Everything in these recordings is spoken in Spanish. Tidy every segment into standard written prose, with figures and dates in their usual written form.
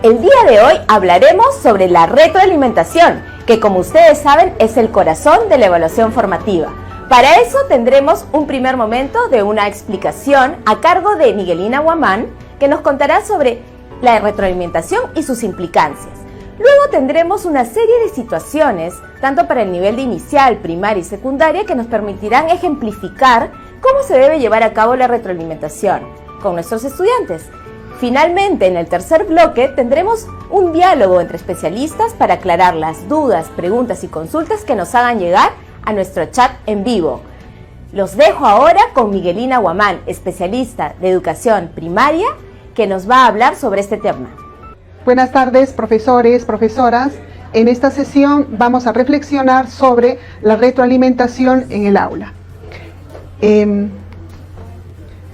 El día de hoy hablaremos sobre la retroalimentación, que como ustedes saben es el corazón de la evaluación formativa. Para eso tendremos un primer momento de una explicación a cargo de Miguelina Guamán, que nos contará sobre la retroalimentación y sus implicancias. Luego tendremos una serie de situaciones, tanto para el nivel de inicial, primaria y secundaria, que nos permitirán ejemplificar cómo se debe llevar a cabo la retroalimentación con nuestros estudiantes. Finalmente, en el tercer bloque, tendremos un diálogo entre especialistas para aclarar las dudas, preguntas y consultas que nos hagan llegar a nuestro chat en vivo. Los dejo ahora con Miguelina Guamán, especialista de educación primaria, que nos va a hablar sobre este tema. Buenas tardes, profesores, profesoras. En esta sesión vamos a reflexionar sobre la retroalimentación en el aula.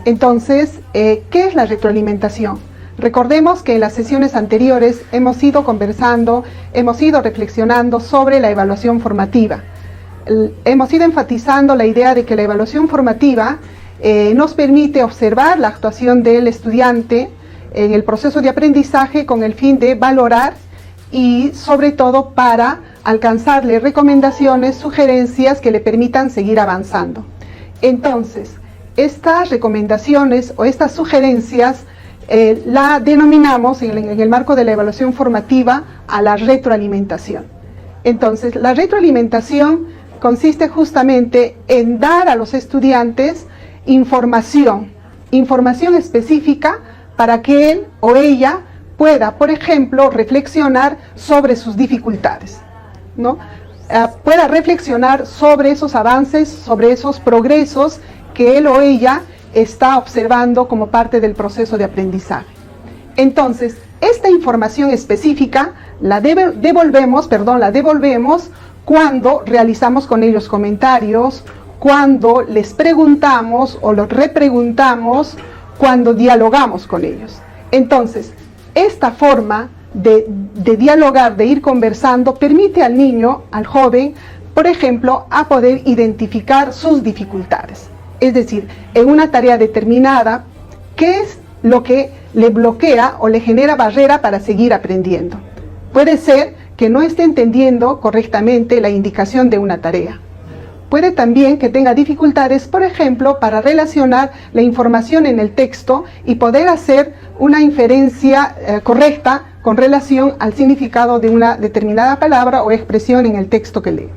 Entonces, ¿qué es la retroalimentación? Recordemos que en las sesiones anteriores hemos ido conversando, hemos ido reflexionando sobre la evaluación formativa. Hemos ido enfatizando la idea de que la evaluación formativa nos permite observar la actuación del estudiante en el proceso de aprendizaje con el fin de valorar y sobre todo para alcanzarle recomendaciones, sugerencias que le permitan seguir avanzando. Entonces, estas recomendaciones o estas sugerencias la denominamos en el marco de la evaluación formativa a la retroalimentación. Entonces, la retroalimentación consiste justamente en dar a los estudiantes información específica para que él o ella pueda, por ejemplo, reflexionar sobre sus dificultades, ¿no? Pueda reflexionar sobre esos avances, sobre esos progresos que él o ella está observando como parte del proceso de aprendizaje. Entonces, esta información específica la devolvemos cuando realizamos con ellos comentarios, cuando les preguntamos o los repreguntamos, cuando dialogamos con ellos. Entonces, esta forma de dialogar, de ir conversando, permite al niño, al joven, por ejemplo, a poder identificar sus dificultades. Es decir, en una tarea determinada, ¿qué es lo que le bloquea o le genera barrera para seguir aprendiendo? Puede ser que no esté entendiendo correctamente la indicación de una tarea. Puede también que tenga dificultades, por ejemplo, para relacionar la información en el texto y poder hacer una inferencia correcta con relación al significado de una determinada palabra o expresión en el texto que lee.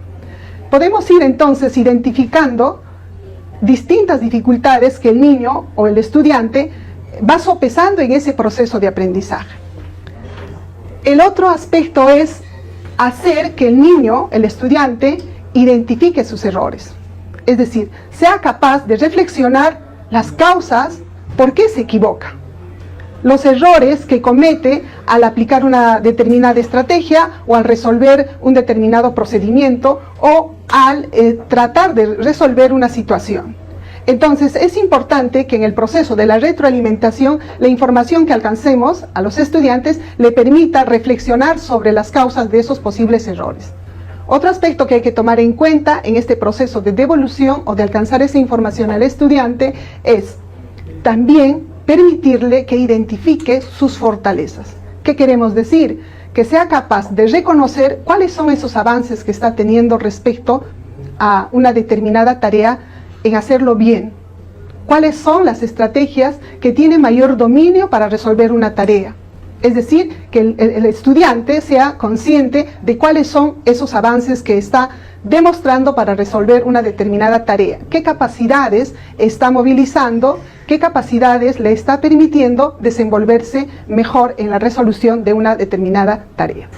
Podemos ir entonces identificando distintas dificultades que el niño o el estudiante va sopesando en ese proceso de aprendizaje. El otro aspecto es hacer que el niño, el estudiante, identifique sus errores. Es decir, sea capaz de reflexionar las causas por qué se equivoca, los errores que comete al aplicar una determinada estrategia o al resolver un determinado procedimiento o al tratar de resolver una situación. Entonces, es importante que en el proceso de la retroalimentación, la información que alcancemos a los estudiantes le permita reflexionar sobre las causas de esos posibles errores. Otro aspecto que hay que tomar en cuenta en este proceso de devolución o de alcanzar esa información al estudiante es también permitirle que identifique sus fortalezas. ¿Qué queremos decir? Que sea capaz de reconocer cuáles son esos avances que está teniendo respecto a una determinada tarea en hacerlo bien. ¿Cuáles son las estrategias que tiene mayor dominio para resolver una tarea? Es decir, que el estudiante sea consciente de cuáles son esos avances que está demostrando para resolver una determinada tarea. ¿Qué capacidades está movilizando? ¿Qué capacidades le está permitiendo desenvolverse mejor en la resolución de una determinada tarea?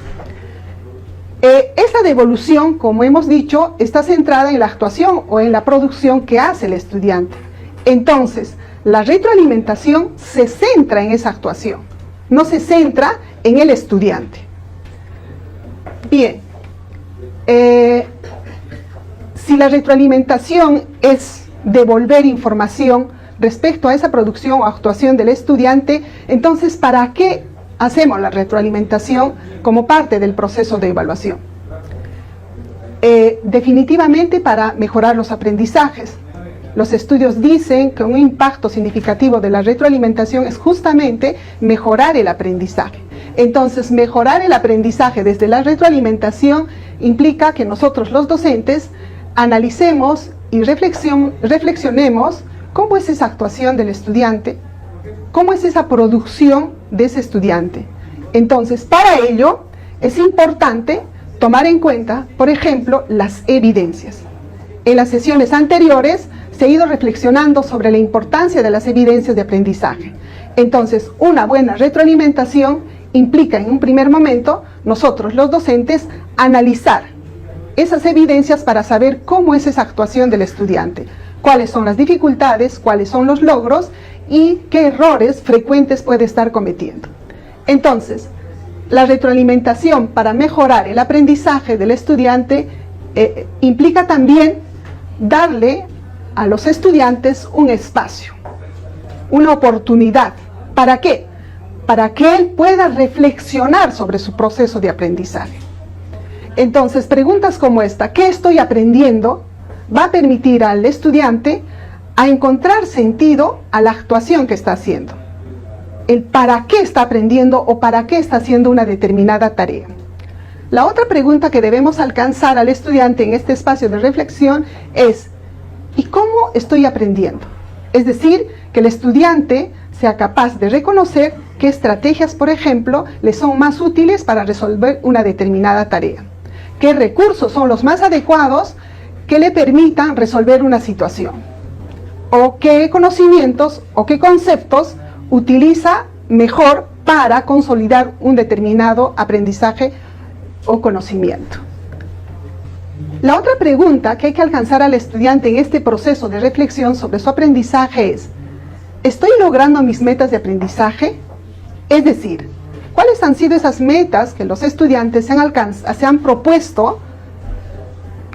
Esta devolución, como hemos dicho, está centrada en la actuación o en la producción que hace el estudiante. Entonces, la retroalimentación se centra en esa actuación, no se centra en el estudiante. Bien, si la retroalimentación es devolver información respecto a esa producción o actuación del estudiante, entonces, ¿para qué hacemos la retroalimentación como parte del proceso de evaluación? Definitivamente para mejorar los aprendizajes. Los estudios dicen que un impacto significativo de la retroalimentación es justamente mejorar el aprendizaje. Entonces, mejorar el aprendizaje desde la retroalimentación implica que nosotros los docentes analicemos y reflexionemos cómo es esa actuación del estudiante, cómo es esa producción de ese estudiante. Entonces, para ello es importante tomar en cuenta, por ejemplo, las evidencias. En las sesiones anteriores se ha ido reflexionando sobre la importancia de las evidencias de aprendizaje. Entonces, una buena retroalimentación implica en un primer momento nosotros los docentes analizar esas evidencias para saber cómo es esa actuación del estudiante, cuáles son las dificultades, cuáles son los logros y qué errores frecuentes puede estar cometiendo. Entonces, la retroalimentación para mejorar el aprendizaje del estudiante implica también darle a los estudiantes un espacio, una oportunidad. ¿Para qué? Para que él pueda reflexionar sobre su proceso de aprendizaje. Entonces, preguntas como esta, ¿qué estoy aprendiendo?, va a permitir al estudiante a encontrar sentido a la actuación que está haciendo. El para qué está aprendiendo o para qué está haciendo una determinada tarea. La otra pregunta que debemos alcanzar al estudiante en este espacio de reflexión es, ¿y cómo estoy aprendiendo? Es decir, que el estudiante sea capaz de reconocer qué estrategias, por ejemplo, le son más útiles para resolver una determinada tarea. ¿Qué recursos son los más adecuados que le permitan resolver una situación? ¿O qué conocimientos o qué conceptos utiliza mejor para consolidar un determinado aprendizaje o conocimiento? La otra pregunta que hay que alcanzar al estudiante en este proceso de reflexión sobre su aprendizaje es, ¿estoy logrando mis metas de aprendizaje? Es decir, ¿cuáles han sido esas metas que los estudiantes se han propuesto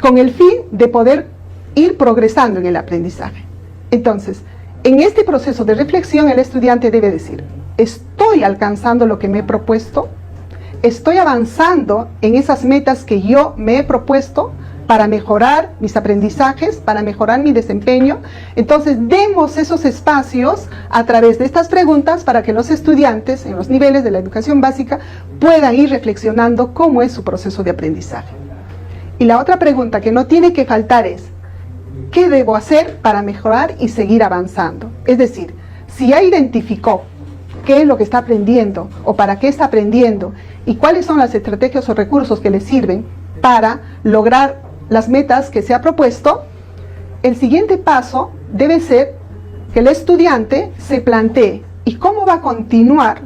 con el fin de poder ir progresando en el aprendizaje? Entonces, en este proceso de reflexión el estudiante debe decir, ¿estoy alcanzando lo que me he propuesto? ¿Estoy avanzando en esas metas que yo me he propuesto para mejorar mis aprendizajes, para mejorar mi desempeño? Entonces, demos esos espacios a través de estas preguntas para que los estudiantes en los niveles de la educación básica puedan ir reflexionando cómo es su proceso de aprendizaje. Y la otra pregunta que no tiene que faltar es, ¿qué debo hacer para mejorar y seguir avanzando? Es decir, si ya identificó qué es lo que está aprendiendo o para qué está aprendiendo y cuáles son las estrategias o recursos que le sirven para lograr las metas que se ha propuesto, el siguiente paso debe ser que el estudiante se plantee ¿y cómo va a continuar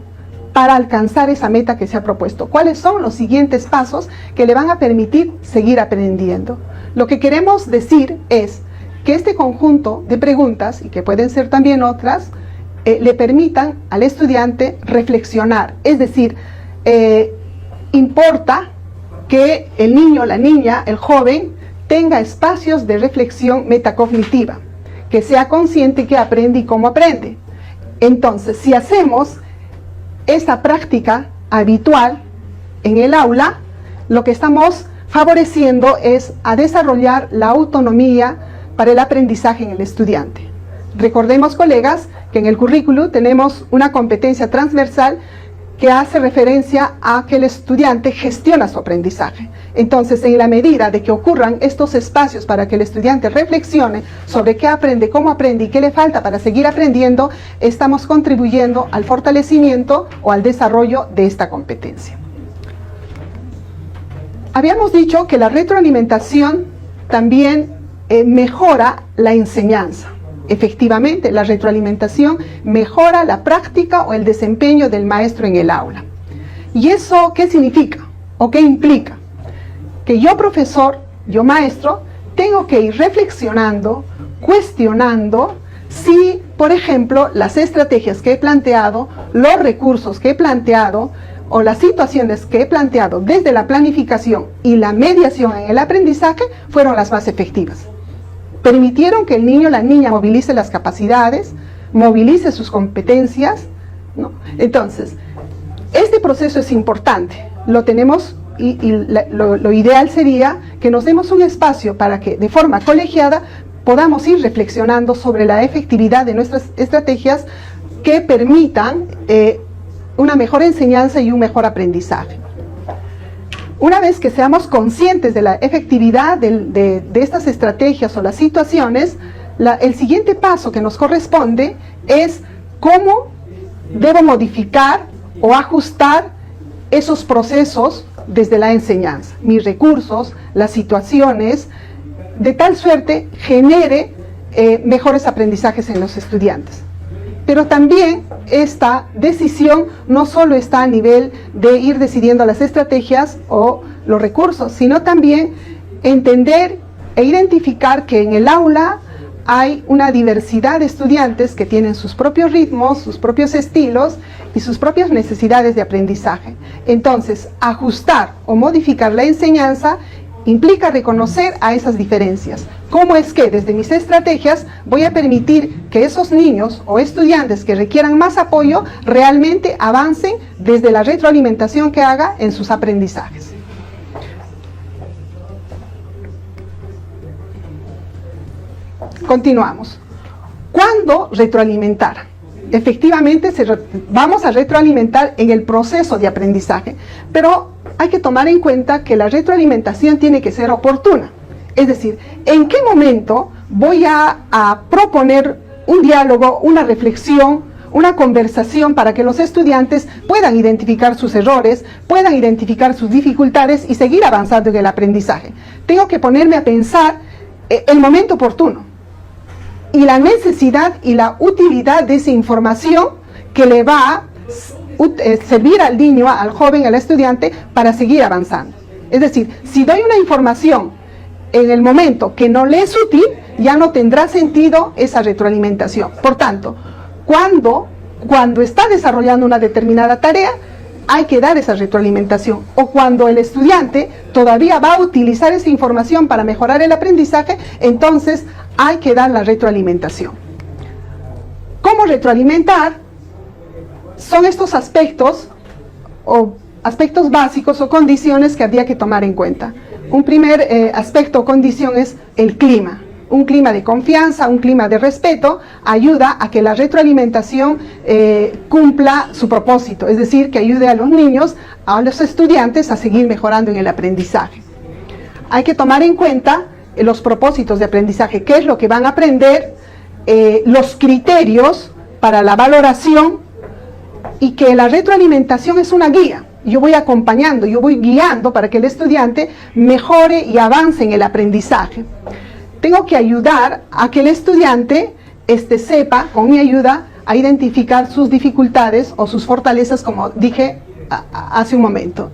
para alcanzar esa meta que se ha propuesto? ¿Cuáles son los siguientes pasos que le van a permitir seguir aprendiendo? Lo que queremos decir es que este conjunto de preguntas, y que pueden ser también otras, le permitan al estudiante reflexionar. Es decir, importa que el niño, la niña, el joven, tenga espacios de reflexión metacognitiva, que sea consciente que aprende y cómo aprende. Entonces, si hacemos esta práctica habitual en el aula, lo que estamos favoreciendo es a desarrollar la autonomía para el aprendizaje en el estudiante. Recordemos, colegas, que en el currículo tenemos una competencia transversal que hace referencia a que el estudiante gestiona su aprendizaje. Entonces, en la medida de que ocurran estos espacios para que el estudiante reflexione sobre qué aprende, cómo aprende y qué le falta para seguir aprendiendo, estamos contribuyendo al fortalecimiento o al desarrollo de esta competencia. Habíamos dicho que la retroalimentación también mejora la enseñanza. Efectivamente, la retroalimentación mejora la práctica o el desempeño del maestro en el aula. ¿Y eso qué significa o qué implica? Que yo, profesor, yo, maestro, tengo que ir reflexionando, cuestionando si, por ejemplo, las estrategias que he planteado, los recursos que he planteado o las situaciones que he planteado desde la planificación y la mediación en el aprendizaje fueron las más efectivas. Permitieron que el niño o la niña movilice las capacidades, movilice sus competencias, ¿no? Entonces, este proceso es importante, lo tenemos y lo ideal sería que nos demos un espacio para que de forma colegiada podamos ir reflexionando sobre la efectividad de nuestras estrategias que permitan una mejor enseñanza y un mejor aprendizaje. Una vez que seamos conscientes de la efectividad de estas estrategias o las situaciones, el siguiente paso que nos corresponde es cómo debo modificar o ajustar esos procesos desde la enseñanza, mis recursos, las situaciones, de tal suerte genere mejores aprendizajes en los estudiantes. Pero también esta decisión no solo está a nivel de ir decidiendo las estrategias o los recursos, sino también entender e identificar que en el aula hay una diversidad de estudiantes que tienen sus propios ritmos, sus propios estilos y sus propias necesidades de aprendizaje. Entonces, ajustar o modificar la enseñanza implica reconocer a esas diferencias. ¿Cómo es que desde mis estrategias voy a permitir que esos niños o estudiantes que requieran más apoyo realmente avancen desde la retroalimentación que haga en sus aprendizajes? Continuamos. ¿Cuándo retroalimentar? Efectivamente, vamos a retroalimentar en el proceso de aprendizaje, pero hay que tomar en cuenta que la retroalimentación tiene que ser oportuna. Es decir, ¿en qué momento voy a proponer un diálogo, una reflexión, una conversación para que los estudiantes puedan identificar sus errores, puedan identificar sus dificultades y seguir avanzando en el aprendizaje? Tengo que ponerme a pensar el momento oportuno y la necesidad y la utilidad de esa información que le va a servir al niño, al joven, al estudiante para seguir avanzando. Es decir, si doy una información en el momento que no le es útil, ya no tendrá sentido esa retroalimentación. Por tanto, cuando está desarrollando una determinada tarea, hay que dar esa retroalimentación. O cuando el estudiante todavía va a utilizar esa información para mejorar el aprendizaje, entonces hay que dar la retroalimentación. ¿Cómo retroalimentar? Son estos aspectos básicos o condiciones que habría que tomar en cuenta. Un primer aspecto o condición es el clima. Un clima de confianza, un clima de respeto, ayuda a que la retroalimentación cumpla su propósito, es decir, que ayude a los niños, a los estudiantes a seguir mejorando en el aprendizaje. Hay que tomar en cuenta los propósitos de aprendizaje, qué es lo que van a aprender, los criterios para la valoración, y que la retroalimentación es una guía. Yo voy acompañando, yo voy guiando para que el estudiante mejore y avance en el aprendizaje. Tengo que ayudar a que el estudiante sepa, con mi ayuda, a identificar sus dificultades o sus fortalezas, como dije hace un momento.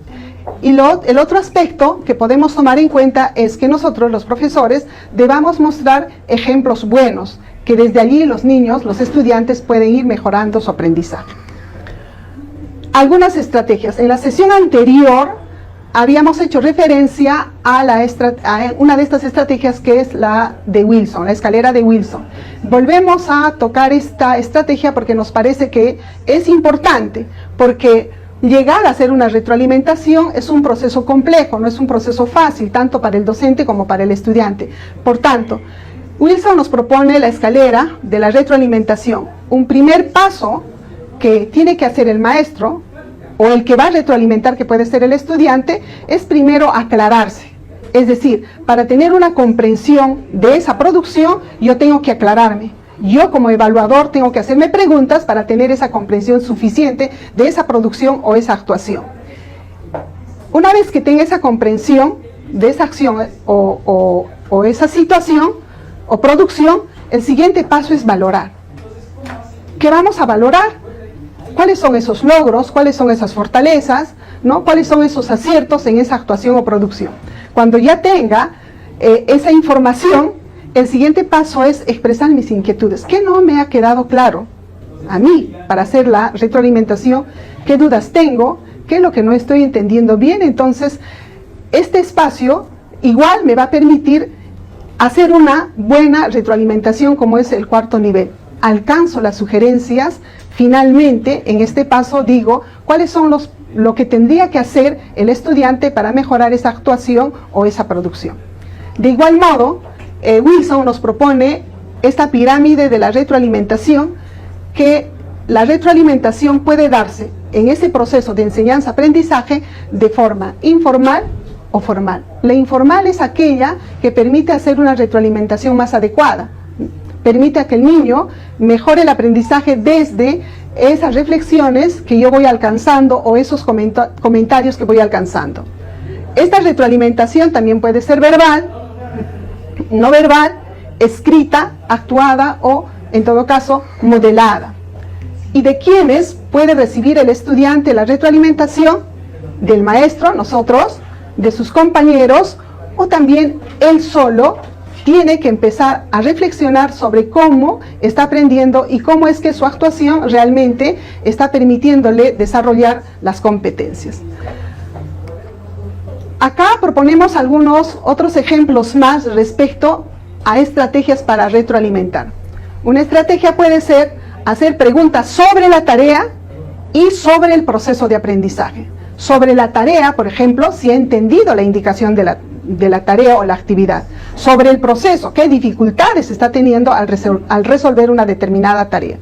Y el otro aspecto que podemos tomar en cuenta es que nosotros, los profesores, debamos mostrar ejemplos buenos, que desde allí los niños, los estudiantes, pueden ir mejorando su aprendizaje. Algunas estrategias. En la sesión anterior habíamos hecho referencia a una de estas estrategias, que es la de Wilson, la escalera de Wilson. Volvemos a tocar esta estrategia porque nos parece que es importante, porque llegar a hacer una retroalimentación es un proceso complejo, no es un proceso fácil, tanto para el docente como para el estudiante. Por tanto, Wilson nos propone la escalera de la retroalimentación. Un primer paso que tiene que hacer el maestro, o el que va a retroalimentar, que puede ser el estudiante, es primero aclararse. Es decir, para tener una comprensión de esa producción, yo tengo que aclararme. Yo, como evaluador, tengo que hacerme preguntas para tener esa comprensión suficiente de esa producción o esa actuación. Una vez que tenga esa comprensión de esa acción o esa situación o producción, el siguiente paso es valorar. ¿Qué vamos a valorar? ¿Cuáles son esos logros? ¿Cuáles son esas fortalezas? ¿No? ¿Cuáles son esos aciertos en esa actuación o producción? Cuando ya tenga esa información, el siguiente paso es expresar mis inquietudes. ¿Qué no me ha quedado claro a mí para hacer la retroalimentación? ¿Qué dudas tengo? ¿Qué es lo que no estoy entendiendo bien? Entonces, este espacio igual me va a permitir hacer una buena retroalimentación, como es el cuarto nivel. Alcanzo las sugerencias. Finalmente, en este paso digo cuáles son lo que tendría que hacer el estudiante para mejorar esa actuación o esa producción. De igual modo, Wilson nos propone esta pirámide de la retroalimentación, que la retroalimentación puede darse en ese proceso de enseñanza-aprendizaje de forma informal o formal. La informal es aquella que permite hacer una retroalimentación más adecuada, permite a que el niño mejore el aprendizaje desde esas reflexiones que yo voy alcanzando o esos comentarios que voy alcanzando. Esta retroalimentación también puede ser verbal, no verbal, escrita, actuada o, en todo caso, modelada. ¿Y de quiénes puede recibir el estudiante la retroalimentación? Del maestro, nosotros, de sus compañeros, o también él solo tiene que empezar a reflexionar sobre cómo está aprendiendo y cómo es que su actuación realmente está permitiéndole desarrollar las competencias. Acá proponemos algunos otros ejemplos más respecto a estrategias para retroalimentar. Una estrategia puede ser hacer preguntas sobre la tarea y sobre el proceso de aprendizaje. Sobre la tarea, por ejemplo, si ha entendido la indicación de la tarea o la actividad. Sobre el proceso, qué dificultades está teniendo al resolver una determinada tarea.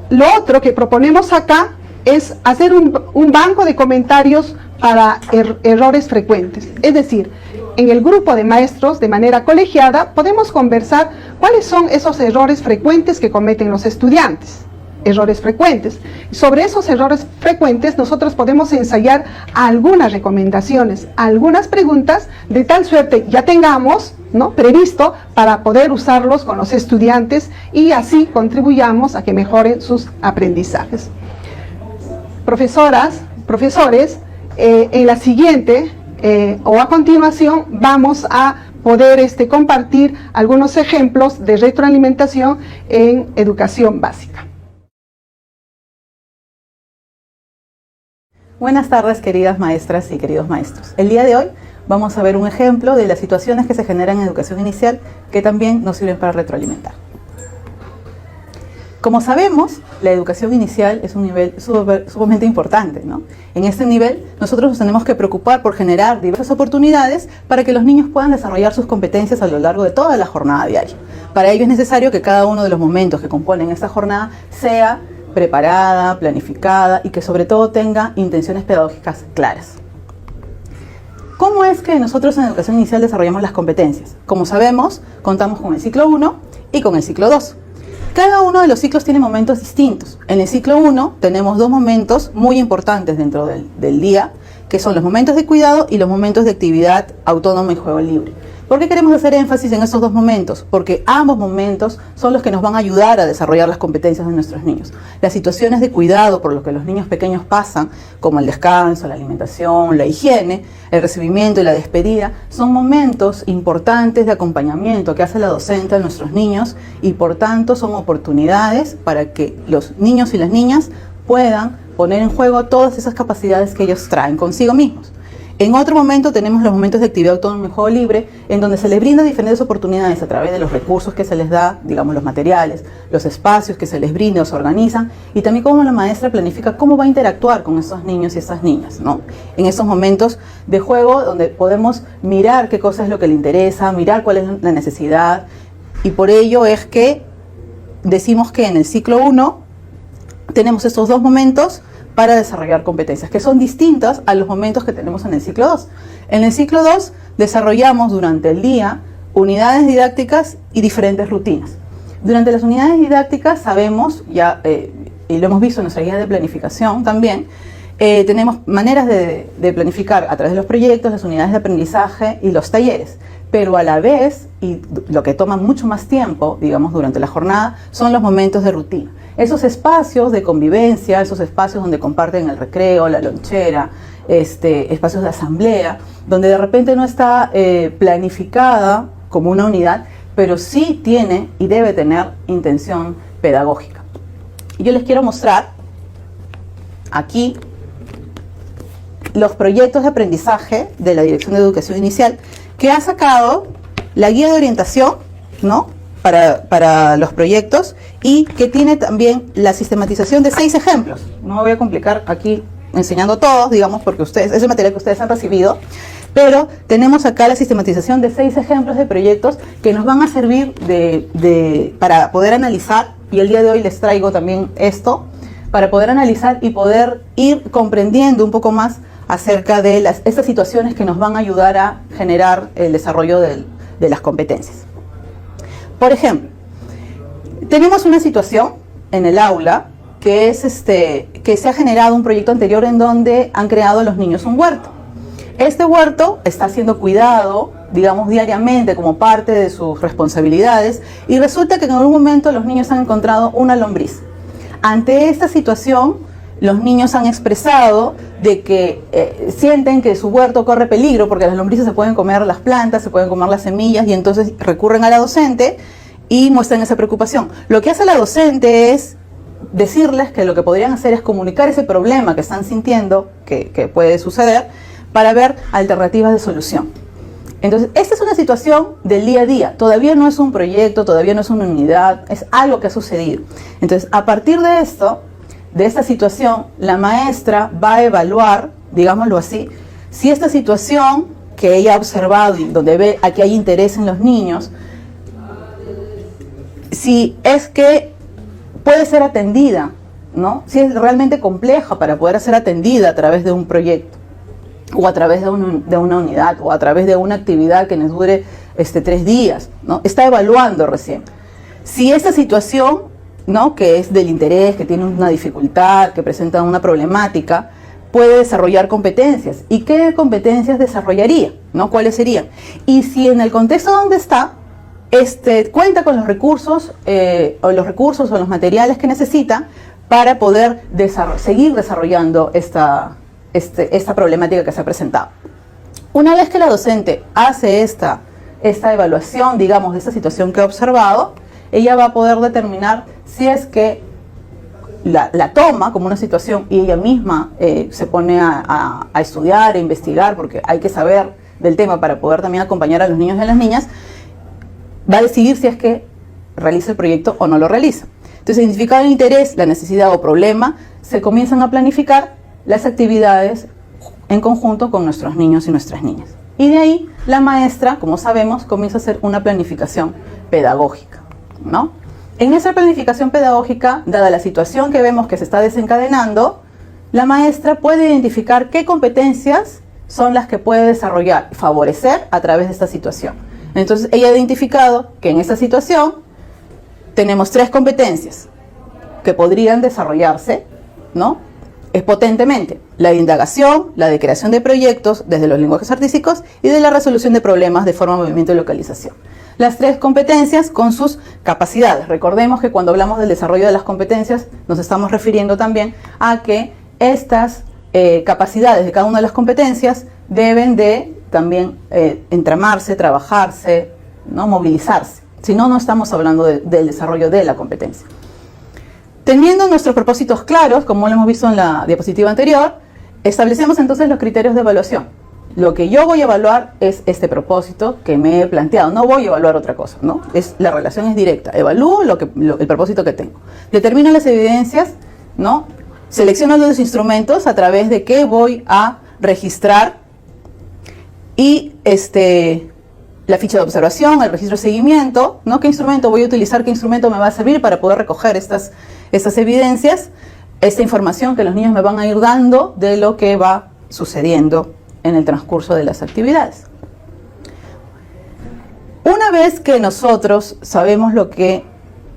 Lo otro que proponemos acá es hacer un banco de comentarios para errores frecuentes. Es decir, en el grupo de maestros, de manera colegiada, podemos conversar cuáles son esos errores frecuentes que cometen los estudiantes. Errores frecuentes. Sobre esos errores frecuentes nosotros podemos ensayar algunas recomendaciones, algunas preguntas, de tal suerte ya tengamos, ¿no?, previsto para poder usarlos con los estudiantes y así contribuyamos a que mejoren sus aprendizajes. Profesoras, profesores, en la siguiente o a continuación vamos a poder compartir algunos ejemplos de retroalimentación en educación básica. Buenas tardes, queridas maestras y queridos maestros. El día de hoy vamos a ver un ejemplo de las situaciones que se generan en educación inicial que también nos sirven para retroalimentar. Como sabemos, la educación inicial es un nivel sumamente importante, ¿no? En este nivel, nosotros nos tenemos que preocupar por generar diversas oportunidades para que los niños puedan desarrollar sus competencias a lo largo de toda la jornada diaria. Para ello es necesario que cada uno de los momentos que componen esta jornada sea preparada, planificada y que sobre todo tenga intenciones pedagógicas claras. ¿Cómo es que nosotros en educación inicial desarrollamos las competencias? Como sabemos, contamos con el ciclo 1 y con el ciclo 2. Cada uno de los ciclos tiene momentos distintos. En el ciclo 1 tenemos dos momentos muy importantes dentro del día, que son los momentos de cuidado y los momentos de actividad autónoma y juego libre. ¿Por qué queremos hacer énfasis en estos dos momentos? Porque ambos momentos son los que nos van a ayudar a desarrollar las competencias de nuestros niños. Las situaciones de cuidado por lo que los niños pequeños pasan, como el descanso, la alimentación, la higiene, el recibimiento y la despedida, son momentos importantes de acompañamiento que hace la docente a nuestros niños y por tanto son oportunidades para que los niños y las niñas puedan poner en juego todas esas capacidades que ellos traen consigo mismos. En otro momento tenemos los momentos de actividad autónoma y juego libre, en donde se les brinda diferentes oportunidades a través de los recursos que se les da, digamos los materiales, los espacios que se les brinda o se organizan, y también cómo la maestra planifica cómo va a interactuar con esos niños y esas niñas, ¿no? En esos momentos de juego donde podemos mirar qué cosa es lo que le interesa, mirar cuál es la necesidad, y por ello es que decimos que en el ciclo 1 tenemos estos dos momentos para desarrollar competencias, que son distintas a los momentos que tenemos en el ciclo 2. En el ciclo 2 desarrollamos durante el día unidades didácticas y diferentes rutinas. Durante las unidades didácticas sabemos, ya y lo hemos visto en nuestra guía de planificación también, tenemos maneras de planificar a través de los proyectos, las unidades de aprendizaje y los talleres. Pero a la vez, y lo que toma mucho más tiempo, digamos, durante la jornada, son los momentos de rutina. Esos espacios de convivencia, esos espacios donde comparten el recreo, la lonchera, espacios de asamblea, donde de repente no está planificada como una unidad, pero sí tiene y debe tener intención pedagógica. Y yo les quiero mostrar aquí los proyectos de aprendizaje de la Dirección de Educación Inicial que ha sacado la guía de orientación, ¿no?, para los proyectos, y que tiene también la sistematización de 6 ejemplos. No me voy a complicar aquí enseñando todos, digamos, porque es el material que ustedes han recibido, pero tenemos acá la sistematización de 6 ejemplos de proyectos que nos van a servir para poder analizar, y el día de hoy les traigo también esto, para poder analizar y poder ir comprendiendo un poco más acerca de estas situaciones que nos van a ayudar a generar el desarrollo de las competencias. Por ejemplo, tenemos una situación en el aula que es que se ha generado un proyecto anterior en donde han creado los niños un huerto. Este huerto está siendo cuidado, digamos, diariamente como parte de sus responsabilidades, y resulta que en algún momento los niños han encontrado una lombriz. Ante esta situación, los niños han expresado de que sienten que su huerto corre peligro porque las lombrices se pueden comer las plantas, se pueden comer las semillas, y entonces recurren a la docente y muestran esa preocupación. Lo que hace la docente es decirles que lo que podrían hacer es comunicar ese problema que están sintiendo, que puede suceder, para ver alternativas de solución. Entonces, esta es una situación del día a día. Todavía no es un proyecto, todavía no es una unidad, es algo que ha sucedido. Entonces, a partir de esto, de esta situación, la maestra va a evaluar, digámoslo así, si esta situación que ella ha observado y donde ve a que hay interés en los niños, si es que puede ser atendida, ¿no? Si es realmente compleja para poder ser atendida a través de un proyecto, o a través de una unidad, o a través de una actividad que nos dure 3 días, ¿no? Está evaluando recién. Si esta situación, ¿no?, que es del interés, que tiene una dificultad, que presenta una problemática, puede desarrollar competencias. ¿Y qué competencias desarrollaría? ¿No? ¿Cuáles serían? Y si en el contexto donde está, cuenta con los recursos, o los materiales que necesita para poder seguir desarrollando esta problemática que se ha presentado. Una vez que la docente hace esta evaluación, digamos, de esta situación que ha observado, ella va a poder determinar si es que la toma como una situación y ella misma se pone a estudiar, a investigar, porque hay que saber del tema para poder también acompañar a los niños y a las niñas, va a decidir si es que realiza el proyecto o no lo realiza. Entonces, identificado el interés, la necesidad o problema, se comienzan a planificar las actividades en conjunto con nuestros niños y nuestras niñas. Y de ahí la maestra, como sabemos, comienza a hacer una planificación pedagógica, ¿no? En esa planificación pedagógica, dada la situación que vemos que se está desencadenando, la maestra puede identificar qué competencias son las que puede desarrollar y favorecer a través de esta situación. Entonces, ella ha identificado que en esta situación tenemos 3 competencias que podrían desarrollarse, ¿no?, es potentemente: la de indagación, la de creación de proyectos desde los lenguajes artísticos y de la resolución de problemas de forma, movimiento y localización. Las 3 competencias con sus capacidades. Recordemos que cuando hablamos del desarrollo de las competencias nos estamos refiriendo también a que estas capacidades de cada una de las competencias deben de también entramarse, trabajarse, ¿no?, movilizarse. Si no, no estamos hablando del desarrollo de la competencia. Teniendo nuestros propósitos claros, como lo hemos visto en la diapositiva anterior, establecemos entonces los criterios de evaluación. Lo que yo voy a evaluar es este propósito que me he planteado, no voy a evaluar otra cosa, ¿no? La relación es directa, evalúo el propósito que tengo. Determino las evidencias, ¿no? Selecciono los instrumentos a través de qué voy a registrar y la ficha de observación, el registro de seguimiento, ¿no? ¿Qué instrumento voy a utilizar? ¿Qué instrumento me va a servir para poder recoger estas evidencias? Esta información que los niños me van a ir dando de lo que va sucediendo en el transcurso de las actividades. Una vez que nosotros sabemos lo que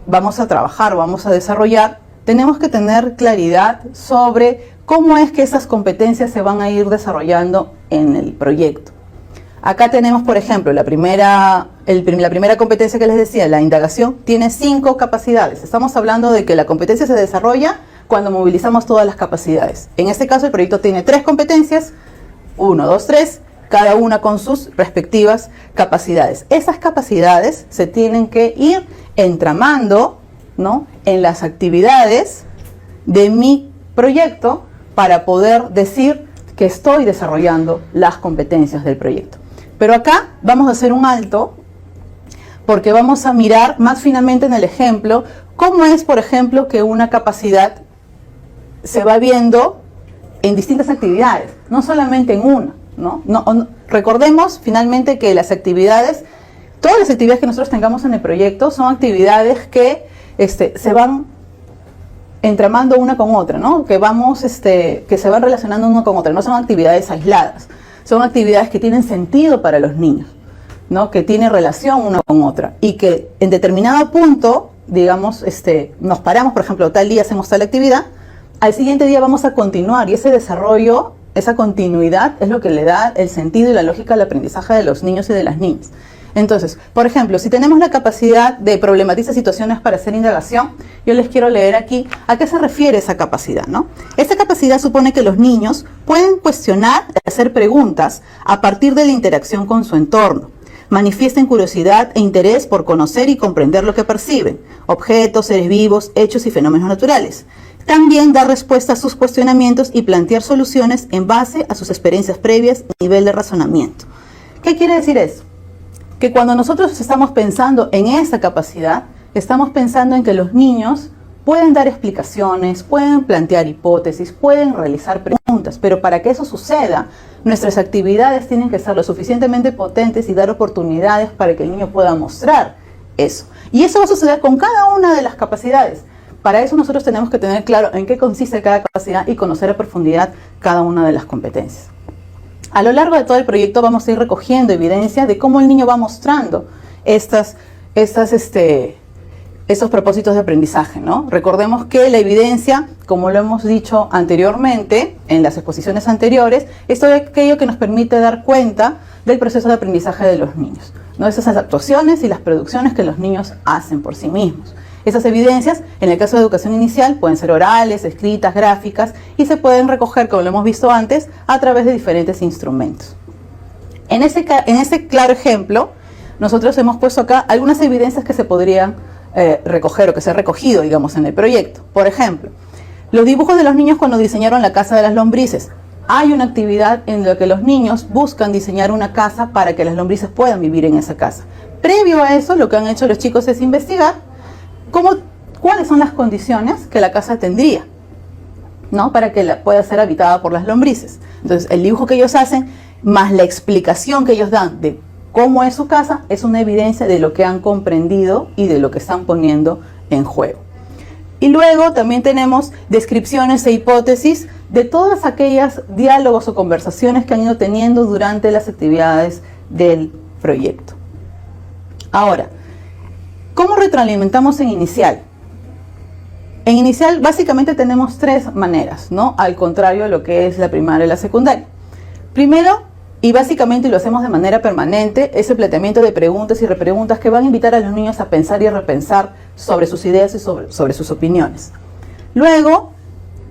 vamos a trabajar, vamos a desarrollar, tenemos que tener claridad sobre cómo es que esas competencias se van a ir desarrollando en el proyecto. Acá tenemos, por ejemplo, la primera competencia que les decía, la indagación, tiene 5 capacidades. Estamos hablando de que la competencia se desarrolla cuando movilizamos todas las capacidades. En este caso, el proyecto tiene 3 competencias, 1, 2, 3, cada una con sus respectivas capacidades. Esas capacidades se tienen que ir entramando, ¿no?, en las actividades de mi proyecto para poder decir que estoy desarrollando las competencias del proyecto. Pero acá vamos a hacer un alto porque vamos a mirar más finamente en el ejemplo cómo es, por ejemplo, que una capacidad se va viendo en distintas actividades, no solamente en una, ¿no? Recordemos finalmente que las actividades, todas las actividades que nosotros tengamos en el proyecto son actividades que se van entramando una con otra, ¿no? Que se van relacionando una con otra, no son actividades aisladas, son actividades que tienen sentido para los niños, ¿no? Que tienen relación una con otra y que en determinado punto, digamos, nos paramos, por ejemplo, tal día hacemos tal actividad, al siguiente día vamos a continuar y ese desarrollo, esa continuidad es lo que le da el sentido y la lógica al aprendizaje de los niños y de las niñas. Entonces, por ejemplo, si tenemos la capacidad de problematizar situaciones para hacer indagación, yo les quiero leer aquí a qué se refiere esa capacidad, ¿no? Esa capacidad supone que los niños pueden cuestionar y hacer preguntas a partir de la interacción con su entorno. Manifiesten curiosidad e interés por conocer y comprender lo que perciben, objetos, seres vivos, hechos y fenómenos naturales. También dar respuesta a sus cuestionamientos y plantear soluciones en base a sus experiencias previas y nivel de razonamiento. ¿Qué quiere decir eso? Que cuando nosotros estamos pensando en esa capacidad, estamos pensando en que los niños pueden dar explicaciones, pueden plantear hipótesis, pueden realizar preguntas, pero para que eso suceda, nuestras actividades tienen que ser lo suficientemente potentes y dar oportunidades para que el niño pueda mostrar eso. Y eso va a suceder con cada una de las capacidades. Para eso nosotros tenemos que tener claro en qué consiste cada capacidad y conocer a profundidad cada una de las competencias. A lo largo de todo el proyecto vamos a ir recogiendo evidencia de cómo el niño va mostrando estos propósitos de aprendizaje, ¿no? Recordemos que la evidencia, como lo hemos dicho anteriormente, en las exposiciones anteriores, es todo aquello que nos permite dar cuenta del proceso de aprendizaje de los niños, ¿no? Esas actuaciones y las producciones que los niños hacen por sí mismos. Esas evidencias, en el caso de educación inicial, pueden ser orales, escritas, gráficas y se pueden recoger, como lo hemos visto antes, a través de diferentes instrumentos. En ese claro ejemplo, nosotros hemos puesto acá algunas evidencias que se podrían recoger o que se ha recogido, digamos, en el proyecto. Por ejemplo, los dibujos de los niños cuando diseñaron la casa de las lombrices. Hay una actividad en la que los niños buscan diseñar una casa para que las lombrices puedan vivir en esa casa. Previo a eso, lo que han hecho los chicos es investigar cuáles son las condiciones que la casa tendría, ¿no? Para que pueda ser habitada por las lombrices. Entonces, el dibujo que ellos hacen, más la explicación que ellos dan de cómo es su casa, es una evidencia de lo que han comprendido y de lo que están poniendo en juego. Y luego también tenemos descripciones e hipótesis de todas aquellas diálogos o conversaciones que han ido teniendo durante las actividades del proyecto. Ahora, ¿cómo retroalimentamos en inicial? En inicial básicamente tenemos tres maneras, ¿no? Al contrario de lo que es la primaria y la secundaria. Primero, y básicamente lo hacemos de manera permanente, es el planteamiento de preguntas y repreguntas que van a invitar a los niños a pensar y a repensar sobre sus ideas y sobre sus opiniones. Luego,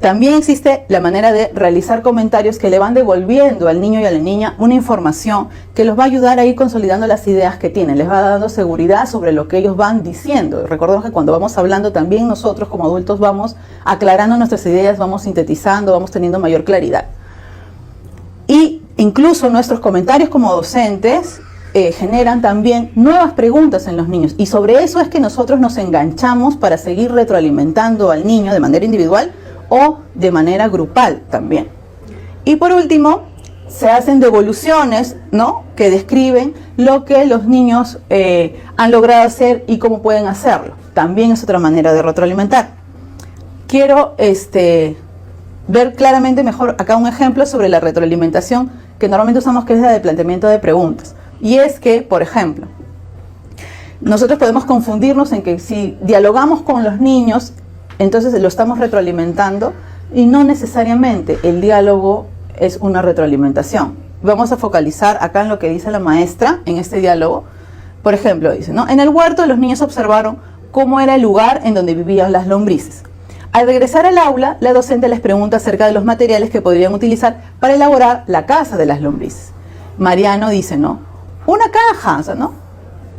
también existe la manera de realizar comentarios que le van devolviendo al niño y a la niña una información que los va a ayudar a ir consolidando las ideas que tienen, les va dando seguridad sobre lo que ellos van diciendo. Recordemos que cuando vamos hablando también nosotros como adultos vamos aclarando nuestras ideas, vamos sintetizando, vamos teniendo mayor claridad. Y incluso nuestros comentarios como docentes generan también nuevas preguntas en los niños y sobre eso es que nosotros nos enganchamos para seguir retroalimentando al niño de manera individual o de manera grupal también. Y por último, se hacen devoluciones, ¿no? Que describen lo que los niños han logrado hacer y cómo pueden hacerlo. También es otra manera de retroalimentar. Quiero ver claramente mejor acá un ejemplo sobre la retroalimentación que normalmente usamos, que es la de planteamiento de preguntas. Y es que, por ejemplo, nosotros podemos confundirnos en que si dialogamos con los niños, entonces lo estamos retroalimentando y no necesariamente el diálogo es una retroalimentación. Vamos a focalizar acá en lo que dice la maestra en este diálogo. Por ejemplo, dice, ¿no? En el huerto los niños observaron cómo era el lugar en donde vivían las lombrices. Al regresar al aula, la docente les pregunta acerca de los materiales que podrían utilizar para elaborar la casa de las lombrices. Mariano dice, ¿no? Una caja, o sea, ¿no?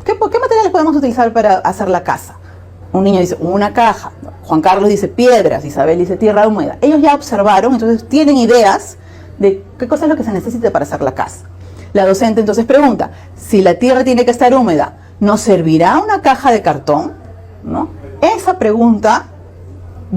¿Qué materiales podemos utilizar para hacer la casa? Un niño dice, una caja. Juan Carlos dice, piedras. Isabel dice, tierra húmeda. Ellos ya observaron, entonces tienen ideas de qué cosa es lo que se necesita para hacer la casa. La docente entonces pregunta, si la tierra tiene que estar húmeda, ¿nos servirá una caja de cartón? ¿No? Esa pregunta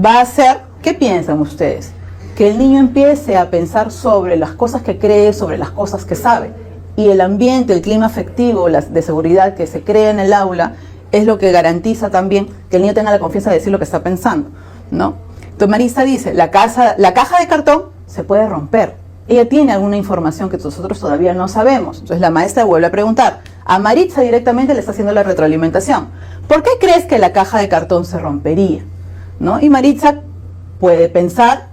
va a hacer, ¿qué piensan ustedes? Que el niño empiece a pensar sobre las cosas que cree, sobre las cosas que sabe. Y el ambiente, el clima afectivo, de seguridad que se crea en el aula, es lo que garantiza también que el niño tenga la confianza de decir lo que está pensando, ¿no? Entonces Maritza dice, la caja de cartón se puede romper. Ella tiene alguna información que nosotros todavía no sabemos. Entonces la maestra vuelve a preguntar. A Maritza directamente le está haciendo la retroalimentación. ¿Por qué crees que la caja de cartón se rompería? ¿No? Y Maritza puede pensar,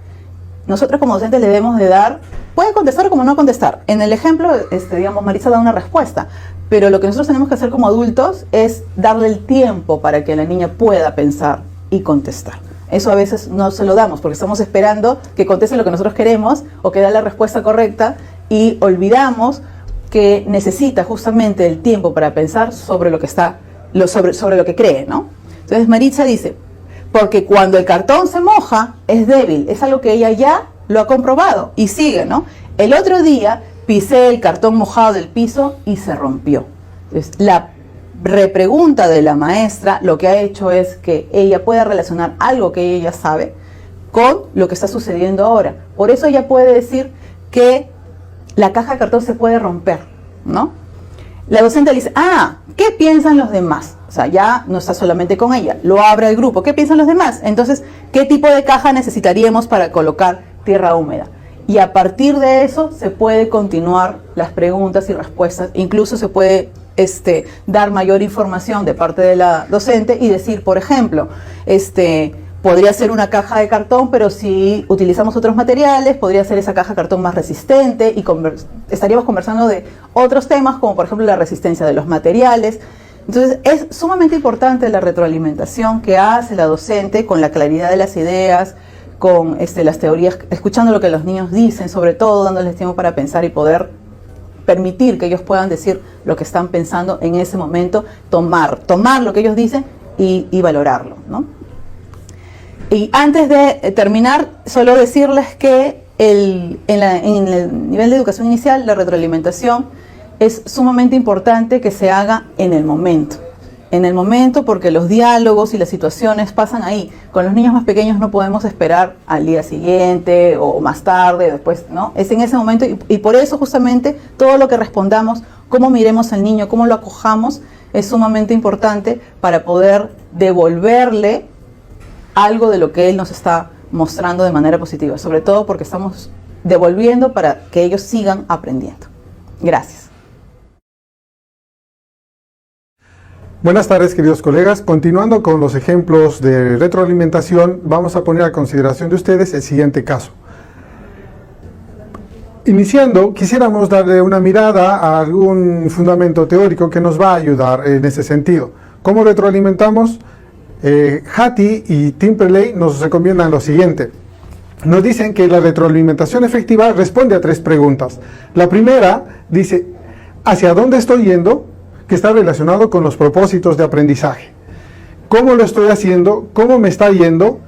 nosotros como docentes le debemos de dar, puede contestar como no contestar. En el ejemplo, digamos, Maritza da una respuesta, pero lo que nosotros tenemos que hacer como adultos es darle el tiempo para que la niña pueda pensar y contestar. Eso a veces no se lo damos porque estamos esperando que conteste lo que nosotros queremos o que dé la respuesta correcta y olvidamos que necesita justamente el tiempo para pensar sobre lo que está, sobre lo que cree, ¿no? Entonces Maritza dice, porque cuando el cartón se moja es débil, es algo que ella ya lo ha comprobado y sigue, ¿no? El otro día pisé el cartón mojado del piso y se rompió. Entonces, la repregunta de la maestra lo que ha hecho es que ella pueda relacionar algo que ella sabe con lo que está sucediendo ahora. Por eso ella puede decir que la caja de cartón se puede romper, ¿no? La docente le dice, ¿qué piensan los demás? O sea, ya no está solamente con ella, lo abre al grupo. ¿Qué piensan los demás? Entonces, ¿qué tipo de caja necesitaríamos para colocar tierra húmeda? Y a partir de eso se puede continuar las preguntas y respuestas. Incluso se puede dar mayor información de parte de la docente y decir, por ejemplo, podría ser una caja de cartón, pero si utilizamos otros materiales, podría ser esa caja de cartón más resistente y estaríamos conversando de otros temas, como por ejemplo la resistencia de los materiales. Entonces es sumamente importante la retroalimentación que hace la docente con la claridad de las ideas, con las teorías, escuchando lo que los niños dicen, sobre todo dándoles tiempo para pensar y poder permitir que ellos puedan decir lo que están pensando en ese momento, tomar lo que ellos dicen y valorarlo, ¿no? Y antes de terminar, solo decirles que en el nivel de educación inicial, la retroalimentación es sumamente importante que se haga en el momento. En el momento, porque los diálogos y las situaciones pasan ahí. Con los niños más pequeños no podemos esperar al día siguiente o más tarde, después, ¿no? Es en ese momento y por eso justamente todo lo que respondamos, cómo miremos al niño, cómo lo acojamos, es sumamente importante para poder devolverle algo de lo que él nos está mostrando de manera positiva, sobre todo porque estamos devolviendo para que ellos sigan aprendiendo. Gracias. Buenas tardes, queridos colegas. Continuando con los ejemplos de retroalimentación, vamos a poner a consideración de ustedes el siguiente caso. Iniciando, quisiéramos darle una mirada a algún fundamento teórico que nos va a ayudar en ese sentido. ¿Cómo retroalimentamos? Hattie y Timperley nos recomiendan lo siguiente. Nos dicen que la retroalimentación efectiva responde a 3 preguntas. La primera dice, ¿hacia dónde estoy yendo? Que está relacionado con los propósitos de aprendizaje. ¿Cómo lo estoy haciendo? ¿Cómo me está yendo?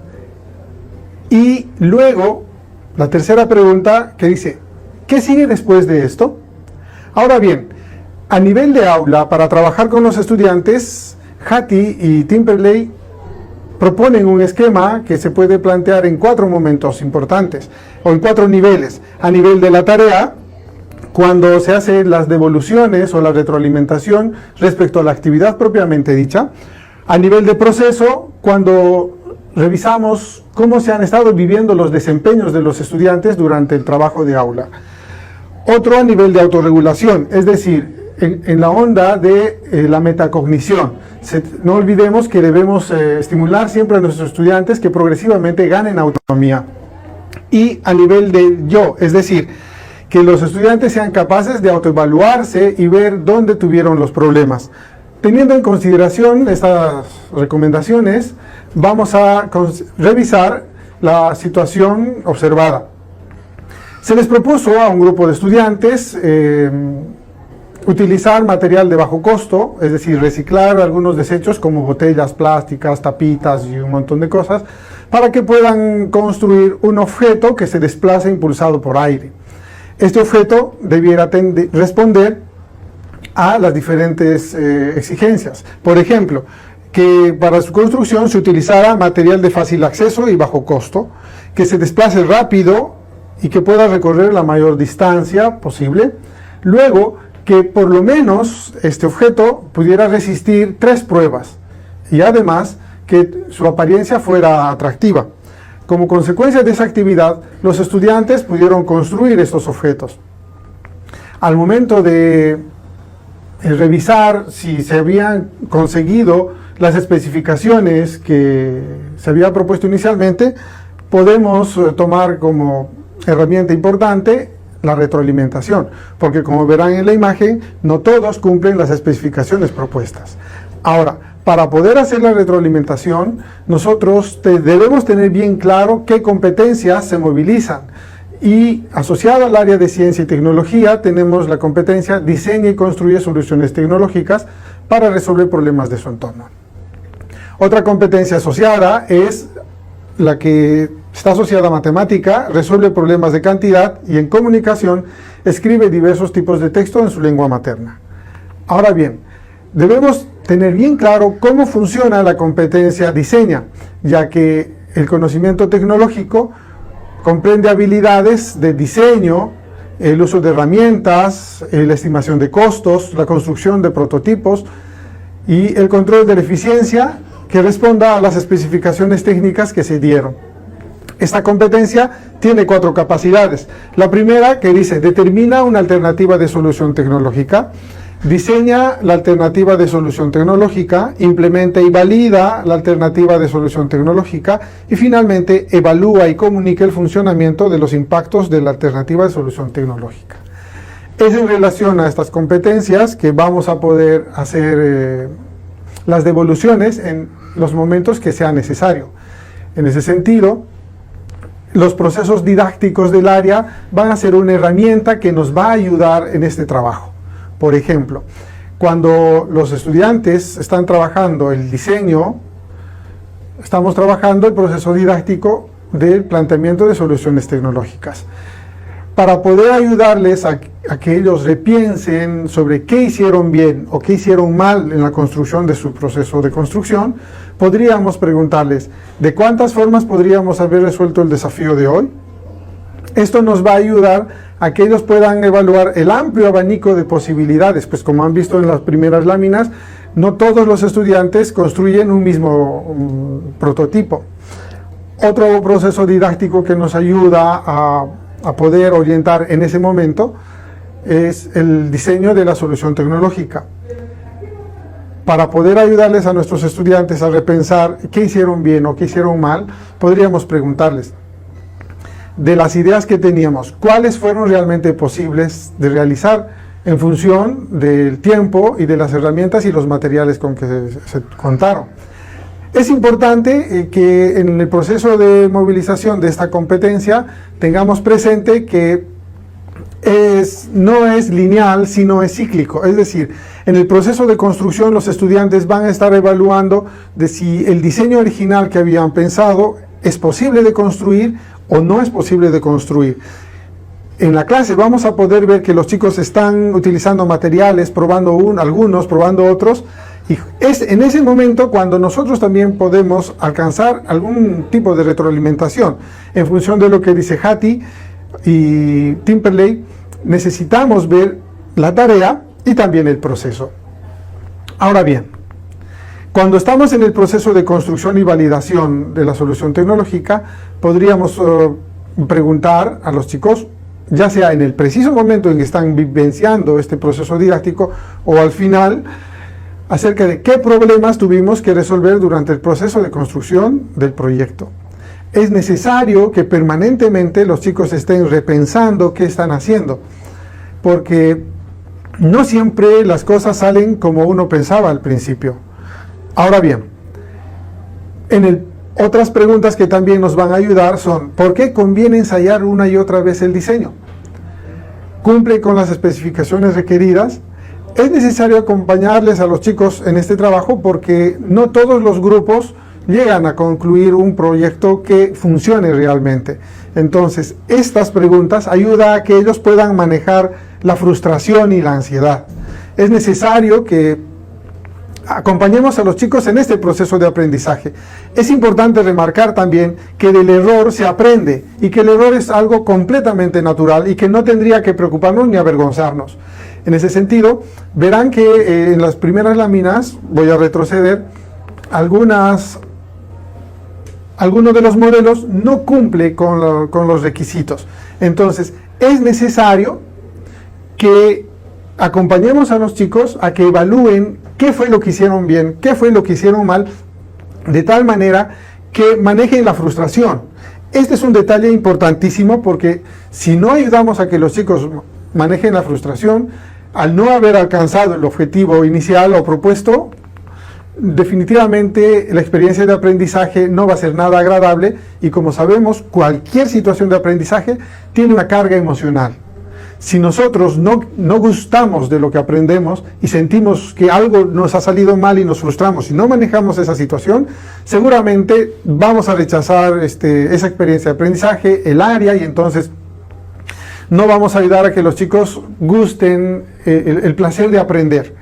Y luego, la tercera pregunta que dice, ¿qué sigue después de esto? Ahora bien, a nivel de aula, para trabajar con los estudiantes, Hattie y Timperley proponen un esquema que se puede plantear en 4 momentos importantes, o en 4 niveles. A nivel de la tarea, cuando se hacen las devoluciones o la retroalimentación respecto a la actividad propiamente dicha. A nivel de proceso, cuando revisamos cómo se han estado viviendo los desempeños de los estudiantes durante el trabajo de aula. Otro a nivel de autorregulación, es decir, en la onda de la metacognición. No olvidemos que debemos estimular siempre a nuestros estudiantes que progresivamente ganen autonomía. Y a nivel de yo, es decir, que los estudiantes sean capaces de autoevaluarse y ver dónde tuvieron los problemas. Teniendo en consideración estas recomendaciones, vamos a revisar la situación observada. Se les propuso a un grupo de estudiantes utilizar material de bajo costo, es decir, reciclar algunos desechos como botellas plásticas, tapitas y un montón de cosas, para que puedan construir un objeto que se desplace impulsado por aire. Este objeto debiera responder a las diferentes exigencias. Por ejemplo, que para su construcción se utilizara material de fácil acceso y bajo costo, que se desplace rápido y que pueda recorrer la mayor distancia posible. Luego, que por lo menos este objeto pudiera resistir 3 pruebas y además que su apariencia fuera atractiva. Como consecuencia de esa actividad, los estudiantes pudieron construir estos objetos. Al momento de revisar si se habían conseguido las especificaciones que se había propuesto inicialmente, podemos tomar como herramienta importante la retroalimentación, porque como verán en la imagen, no todos cumplen las especificaciones propuestas. Ahora, para poder hacer la retroalimentación, nosotros debemos tener bien claro qué competencias se movilizan. Y asociada al área de ciencia y tecnología, tenemos la competencia diseña y construye soluciones tecnológicas para resolver problemas de su entorno. Otra competencia asociada es la que está asociada a matemática, resuelve problemas de cantidad, y en comunicación escribe diversos tipos de texto en su lengua materna. Ahora bien, debemos tener bien claro cómo funciona la competencia diseña, ya que el conocimiento tecnológico comprende habilidades de diseño, el uso de herramientas, la estimación de costos, la construcción de prototipos y el control de la eficiencia que responda a las especificaciones técnicas que se dieron. Esta competencia tiene 4 capacidades. La primera, que dice, determina una alternativa de solución tecnológica, diseña la alternativa de solución tecnológica, implementa y valida la alternativa de solución tecnológica y finalmente evalúa y comunica el funcionamiento de los impactos de la alternativa de solución tecnológica. Es en relación a estas competencias que vamos a poder hacer las devoluciones en los momentos que sea necesario. En ese sentido, los procesos didácticos del área van a ser una herramienta que nos va a ayudar en este trabajo. Por ejemplo, cuando los estudiantes están trabajando el diseño, estamos trabajando el proceso didáctico del planteamiento de soluciones tecnológicas. Para poder ayudarles a que ellos repiensen sobre qué hicieron bien o qué hicieron mal en la construcción de su proceso de construcción, podríamos preguntarles, ¿de cuántas formas podríamos haber resuelto el desafío de hoy? Esto nos va a ayudar a que ellos puedan evaluar el amplio abanico de posibilidades, pues como han visto en las primeras láminas, no todos los estudiantes construyen un mismo prototipo. Otro proceso didáctico que nos ayuda a poder orientar en ese momento es el diseño de la solución tecnológica. Para poder ayudarles a nuestros estudiantes a repensar qué hicieron bien o qué hicieron mal, podríamos preguntarles, de las ideas que teníamos, ¿cuáles fueron realmente posibles de realizar en función del tiempo y de las herramientas y los materiales con que se contaron? Es importante que en el proceso de movilización de esta competencia tengamos presente que no es lineal, sino es cíclico. Es decir, en el proceso de construcción los estudiantes van a estar evaluando de si el diseño original que habían pensado es posible de construir o no es posible de construir. En la clase vamos a poder ver que los chicos están utilizando materiales, probando algunos, probando otros, y es en ese momento cuando nosotros también podemos alcanzar algún tipo de retroalimentación. En función de lo que dice Hattie y Timperley, necesitamos ver la tarea y también el proceso. Ahora bien, cuando estamos en el proceso de construcción y validación de la solución tecnológica, podríamos preguntar a los chicos, ya sea en el preciso momento en que están vivenciando este proceso didáctico o al final, acerca de qué problemas tuvimos que resolver durante el proceso de construcción del proyecto. Es necesario que permanentemente los chicos estén repensando qué están haciendo, porque no siempre las cosas salen como uno pensaba al principio. Ahora bien, otras preguntas que también nos van a ayudar son, ¿por qué conviene ensayar una y otra vez el diseño? ¿Cumple con las especificaciones requeridas? Es necesario acompañarles a los chicos en este trabajo porque no todos los grupos llegan a concluir un proyecto que funcione realmente. Entonces, estas preguntas ayudan a que ellos puedan manejar la frustración y la ansiedad. Es necesario que acompañemos a los chicos en este proceso de aprendizaje. Es importante remarcar también que del error se aprende y que el error es algo completamente natural y que no tendría que preocuparnos ni avergonzarnos. En ese sentido, verán que en las primeras láminas, voy a retroceder, algunas alguno de los modelos no cumple con los requisitos. Entonces, es necesario que acompañemos a los chicos a que evalúen qué fue lo que hicieron bien, qué fue lo que hicieron mal, de tal manera que manejen la frustración. Este es un detalle importantísimo porque si no ayudamos a que los chicos manejen la frustración, al no haber alcanzado el objetivo inicial o propuesto, definitivamente la experiencia de aprendizaje no va a ser nada agradable y, como sabemos, cualquier situación de aprendizaje tiene una carga emocional. Si nosotros no gustamos de lo que aprendemos y sentimos que algo nos ha salido mal y nos frustramos y no manejamos esa situación, seguramente vamos a rechazar esa experiencia de aprendizaje, el área, y entonces no vamos a ayudar a que los chicos gusten el placer de aprender.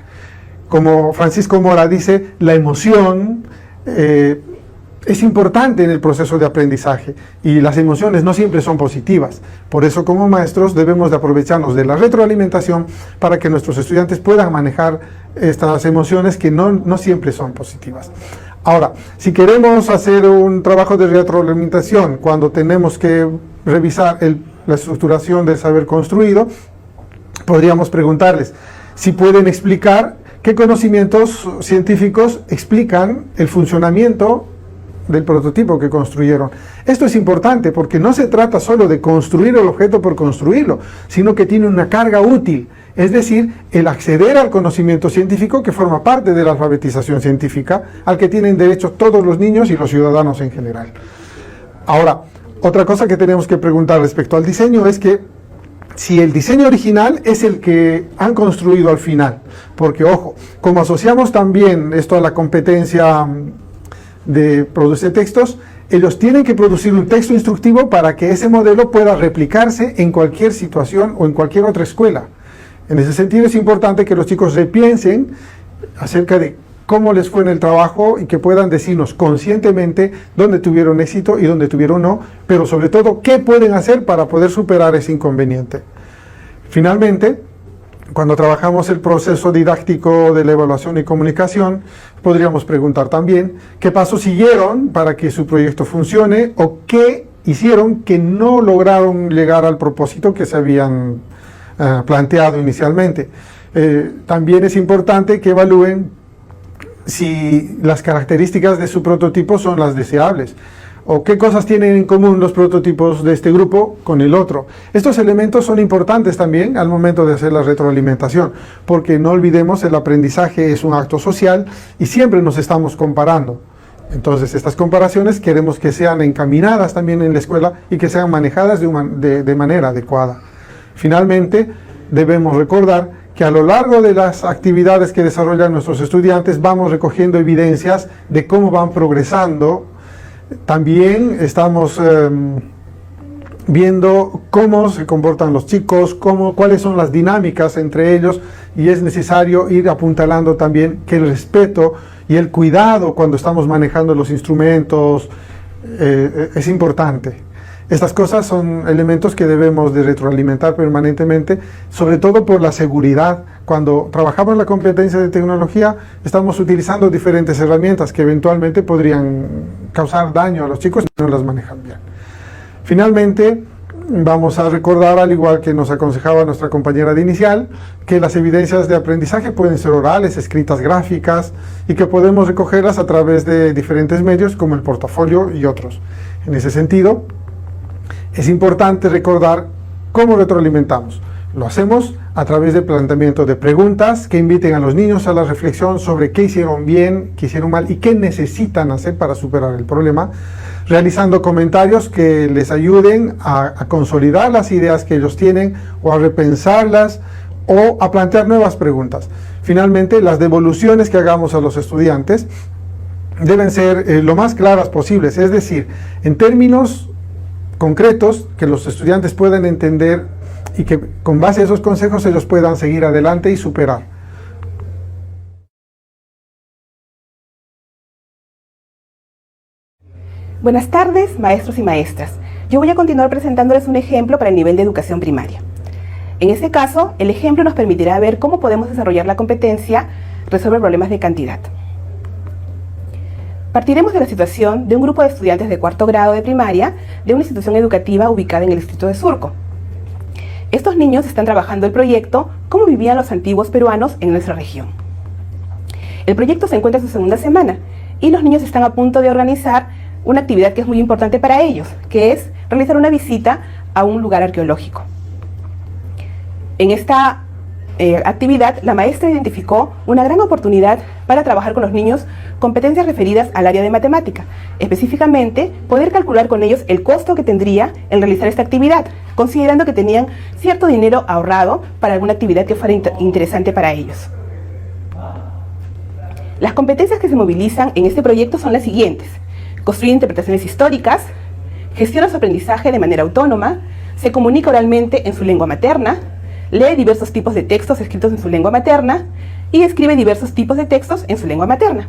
Como Francisco Mora dice, la emoción es importante en el proceso de aprendizaje y las emociones no siempre son positivas. Por eso, como maestros, debemos de aprovecharnos de la retroalimentación para que nuestros estudiantes puedan manejar estas emociones que no siempre son positivas. Ahora, si queremos hacer un trabajo de retroalimentación cuando tenemos que revisar la estructuración del saber construido, podríamos preguntarles si pueden explicar qué conocimientos científicos explican el funcionamiento del prototipo que construyeron. Esto es importante porque no se trata solo de construir el objeto por construirlo, sino que tiene una carga útil, es decir, el acceder al conocimiento científico que forma parte de la alfabetización científica, al que tienen derecho todos los niños y los ciudadanos en general. Ahora, otra cosa que tenemos que preguntar respecto al diseño es que si el diseño original es el que han construido al final, porque ojo, como asociamos también esto a la competencia de producir textos, ellos tienen que producir un texto instructivo para que ese modelo pueda replicarse en cualquier situación o en cualquier otra escuela. En ese sentido es importante que los chicos repiensen acerca de cómo les fue en el trabajo y que puedan decirnos conscientemente dónde tuvieron éxito y dónde tuvieron no, pero sobre todo qué pueden hacer para poder superar ese inconveniente. Finalmente, cuando trabajamos el proceso didáctico de la evaluación y comunicación, podríamos preguntar también qué pasos siguieron para que su proyecto funcione o qué hicieron que no lograron llegar al propósito que se habían planteado inicialmente. También es importante que evalúen si las características de su prototipo son las deseables, o qué cosas tienen en común los prototipos de este grupo con el otro. Estos elementos son importantes también al momento de hacer la retroalimentación, porque no olvidemos, el aprendizaje es un acto social y siempre nos estamos comparando. Entonces, estas comparaciones queremos que sean encaminadas también en la escuela y que sean manejadas de manera adecuada. Finalmente, debemos recordar que a lo largo de las actividades que desarrollan nuestros estudiantes vamos recogiendo evidencias de cómo van progresando. También estamos viendo cómo se comportan los chicos, cuáles son las dinámicas entre ellos, y es necesario ir apuntalando también que el respeto y el cuidado cuando estamos manejando los instrumentos es importante. Estas cosas son elementos que debemos de retroalimentar permanentemente, sobre todo por la seguridad. Cuando trabajamos la competencia de tecnología, estamos utilizando diferentes herramientas que eventualmente podrían causar daño a los chicos si no las manejan bien. Finalmente, vamos a recordar, al igual que nos aconsejaba nuestra compañera de inicial, que las evidencias de aprendizaje pueden ser orales, escritas, gráficas, y que podemos recogerlas a través de diferentes medios como el portafolio y otros. En ese sentido, es importante recordar cómo retroalimentamos. Lo hacemos a través del planteamiento de preguntas que inviten a los niños a la reflexión sobre qué hicieron bien, qué hicieron mal y qué necesitan hacer para superar el problema, realizando comentarios que les ayuden a consolidar las ideas que ellos tienen o a repensarlas o a plantear nuevas preguntas. Finalmente, las devoluciones que hagamos a los estudiantes deben ser lo más claras posibles, es decir, en términos concretos que los estudiantes puedan entender y que con base a esos consejos ellos puedan seguir adelante y superar. Buenas tardes, maestros y maestras. Yo voy a continuar presentándoles un ejemplo para el nivel de educación primaria. En este caso, el ejemplo nos permitirá ver cómo podemos desarrollar la competencia resolver problemas de cantidad. Partiremos de la situación de un grupo de estudiantes de cuarto grado de primaria de una institución educativa ubicada en el distrito de Surco. Estos niños están trabajando el proyecto Cómo vivían los antiguos peruanos en nuestra región. El proyecto se encuentra en su segunda semana y los niños están a punto de organizar una actividad que es muy importante para ellos, que es realizar una visita a un lugar arqueológico. En esta actividad, la maestra identificó una gran oportunidad para trabajar con los niños competencias referidas al área de matemática, específicamente poder calcular con ellos el costo que tendría en realizar esta actividad, considerando que tenían cierto dinero ahorrado para alguna actividad que fuera interesante para ellos. Las competencias que se movilizan en este proyecto son las siguientes: construir interpretaciones históricas, gestiona su aprendizaje de manera autónoma, se comunica oralmente en su lengua materna, lee diversos tipos de textos escritos en su lengua materna y escribe diversos tipos de textos en su lengua materna.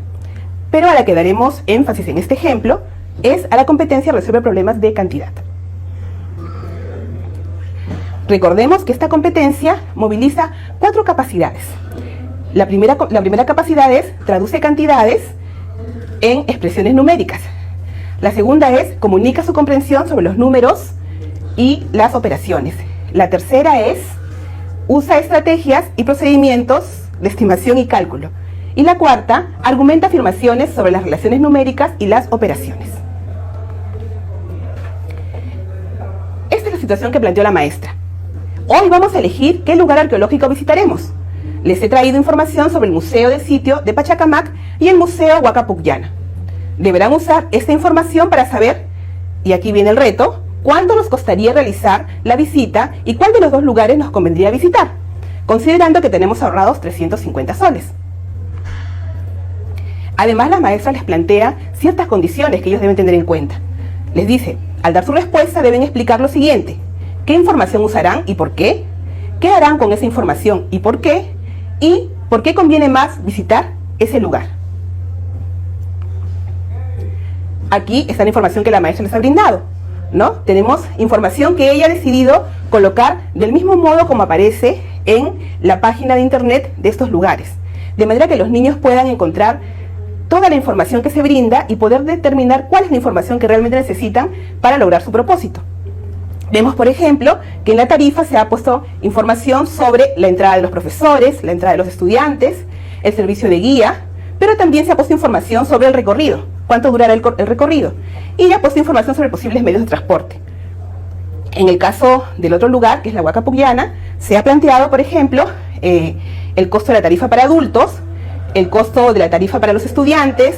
Pero a la que daremos énfasis en este ejemplo es a la competencia resuelve problemas de cantidad. Recordemos que esta competencia moviliza 4 capacidades. La primera capacidad es traduce cantidades en expresiones numéricas. La segunda es comunica su comprensión sobre los números y las operaciones. La tercera es usa estrategias y procedimientos de estimación y cálculo. Y la cuarta, argumenta afirmaciones sobre las relaciones numéricas y las operaciones. Esta es la situación que planteó la maestra. Hoy vamos a elegir qué lugar arqueológico visitaremos. Les he traído información sobre el Museo de Sitio de Pachacamac y el Museo Huaca Pucllana. Deberán usar esta información para saber, y aquí viene el reto, cuánto nos costaría realizar la visita y cuál de los 2 lugares nos convendría visitar, considerando que tenemos ahorrados 350 soles. Además, la maestra les plantea ciertas condiciones que ellos deben tener en cuenta. Les dice, al dar su respuesta deben explicar lo siguiente: ¿qué información usarán y por qué? ¿Qué harán con esa información y por qué? ¿Y por qué conviene más visitar ese lugar? Aquí está la información que la maestra les ha brindado, ¿no? Tenemos información que ella ha decidido colocar del mismo modo como aparece en la página de internet de estos lugares, de manera que los niños puedan encontrar toda la información que se brinda y poder determinar cuál es la información que realmente necesitan para lograr su propósito. Vemos, por ejemplo, que en la tarifa se ha puesto información sobre la entrada de los profesores, la entrada de los estudiantes, el servicio de guía, pero también se ha puesto información sobre el recorrido, cuánto durará el recorrido, y ya ha puesto información sobre posibles medios de transporte. En el caso del otro lugar, que es la Huaca Pucllana, se ha planteado, por ejemplo, el costo de la tarifa para adultos, el costo de la tarifa para los estudiantes,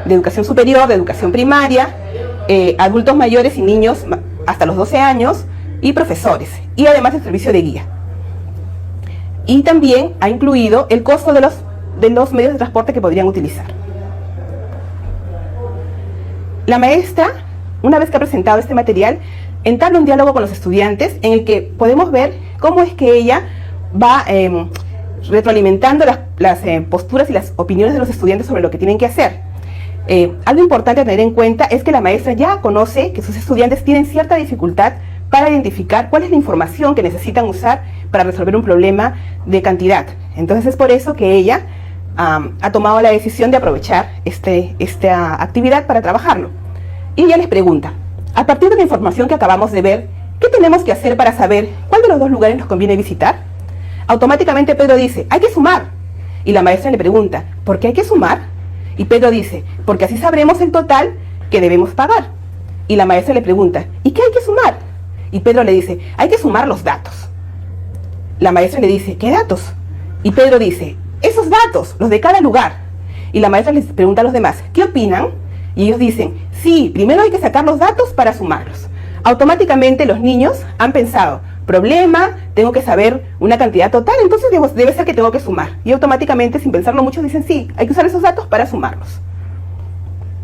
de educación superior, de educación primaria, adultos mayores y niños hasta los 12 años, y profesores, y además el servicio de guía. Y también ha incluido el costo de los medios de transporte que podrían utilizar. La maestra, una vez que ha presentado este material, entabla un diálogo con los estudiantes en el que podemos ver cómo es que ella va retroalimentando las posturas y las opiniones de los estudiantes sobre lo que tienen que hacer. Algo importante a tener en cuenta es que la maestra ya conoce que sus estudiantes tienen cierta dificultad para identificar cuál es la información que necesitan usar para resolver un problema de cantidad. Entonces es por eso que ella ha tomado la decisión de aprovechar esta actividad para trabajarlo. Y ella les pregunta, a partir de la información que acabamos de ver, ¿qué tenemos que hacer para saber cuál de los 2 lugares nos conviene visitar? Automáticamente Pedro dice, hay que sumar. Y la maestra le pregunta, ¿por qué hay que sumar? Y Pedro dice, porque así sabremos el total que debemos pagar. Y la maestra le pregunta, ¿y qué hay que sumar? Y Pedro le dice, hay que sumar los datos. La maestra le dice, ¿qué datos? Y Pedro dice, esos datos, los de cada lugar. Y la maestra les pregunta a los demás, ¿qué opinan? Y ellos dicen, sí, primero hay que sacar los datos para sumarlos. Automáticamente los niños han pensado, problema, tengo que saber una cantidad total, entonces debe ser que tengo que sumar. Y automáticamente, sin pensarlo mucho, dicen, sí, hay que usar esos datos para sumarlos.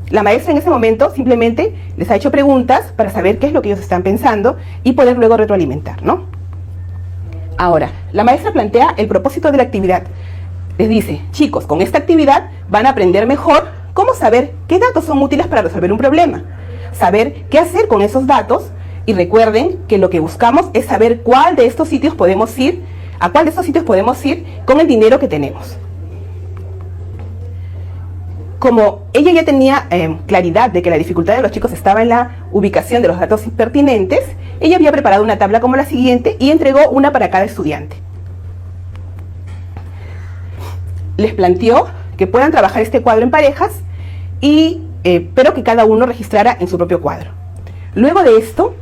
La maestra en ese momento simplemente les ha hecho preguntas para saber qué es lo que ellos están pensando y poder luego retroalimentar, ¿no? Ahora, la maestra plantea el propósito de la actividad. Les dice, chicos, con esta actividad van a aprender mejor cómo saber qué datos son útiles para resolver un problema, saber qué hacer con esos datos, y recuerden que lo que buscamos es saber cuál de estos sitios podemos ir, a cuál de estos sitios podemos ir con el dinero que tenemos. como ella ya tenía claridad de que la dificultad de los chicos estaba en la ubicación de los datos pertinentes, ella había preparado una tabla como la siguiente y entregó una para cada estudiante. Les planteó que puedan trabajar este cuadro en parejas, pero que cada uno registrara en su propio cuadro. Luego de esto,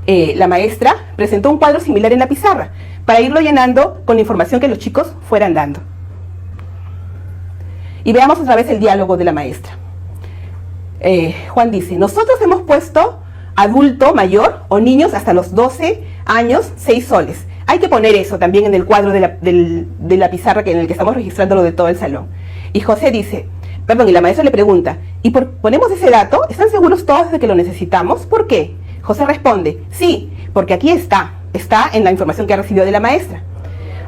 la maestra presentó un cuadro similar en la pizarra para irlo llenando con la información que los chicos fueran dando. Y veamos otra vez el diálogo de la maestra. Juan dice: nosotros hemos puesto adulto mayor o niños hasta los 12 años, 6 soles. Hay que poner eso también en el cuadro de la pizarra en el que estamos registrando lo de todo el salón. Y José dice, y la maestra le pregunta, ¿y ponemos ese dato? ¿Están seguros todos de que lo necesitamos? ¿Por qué? José responde, sí, porque aquí está en la información que ha recibido de la maestra.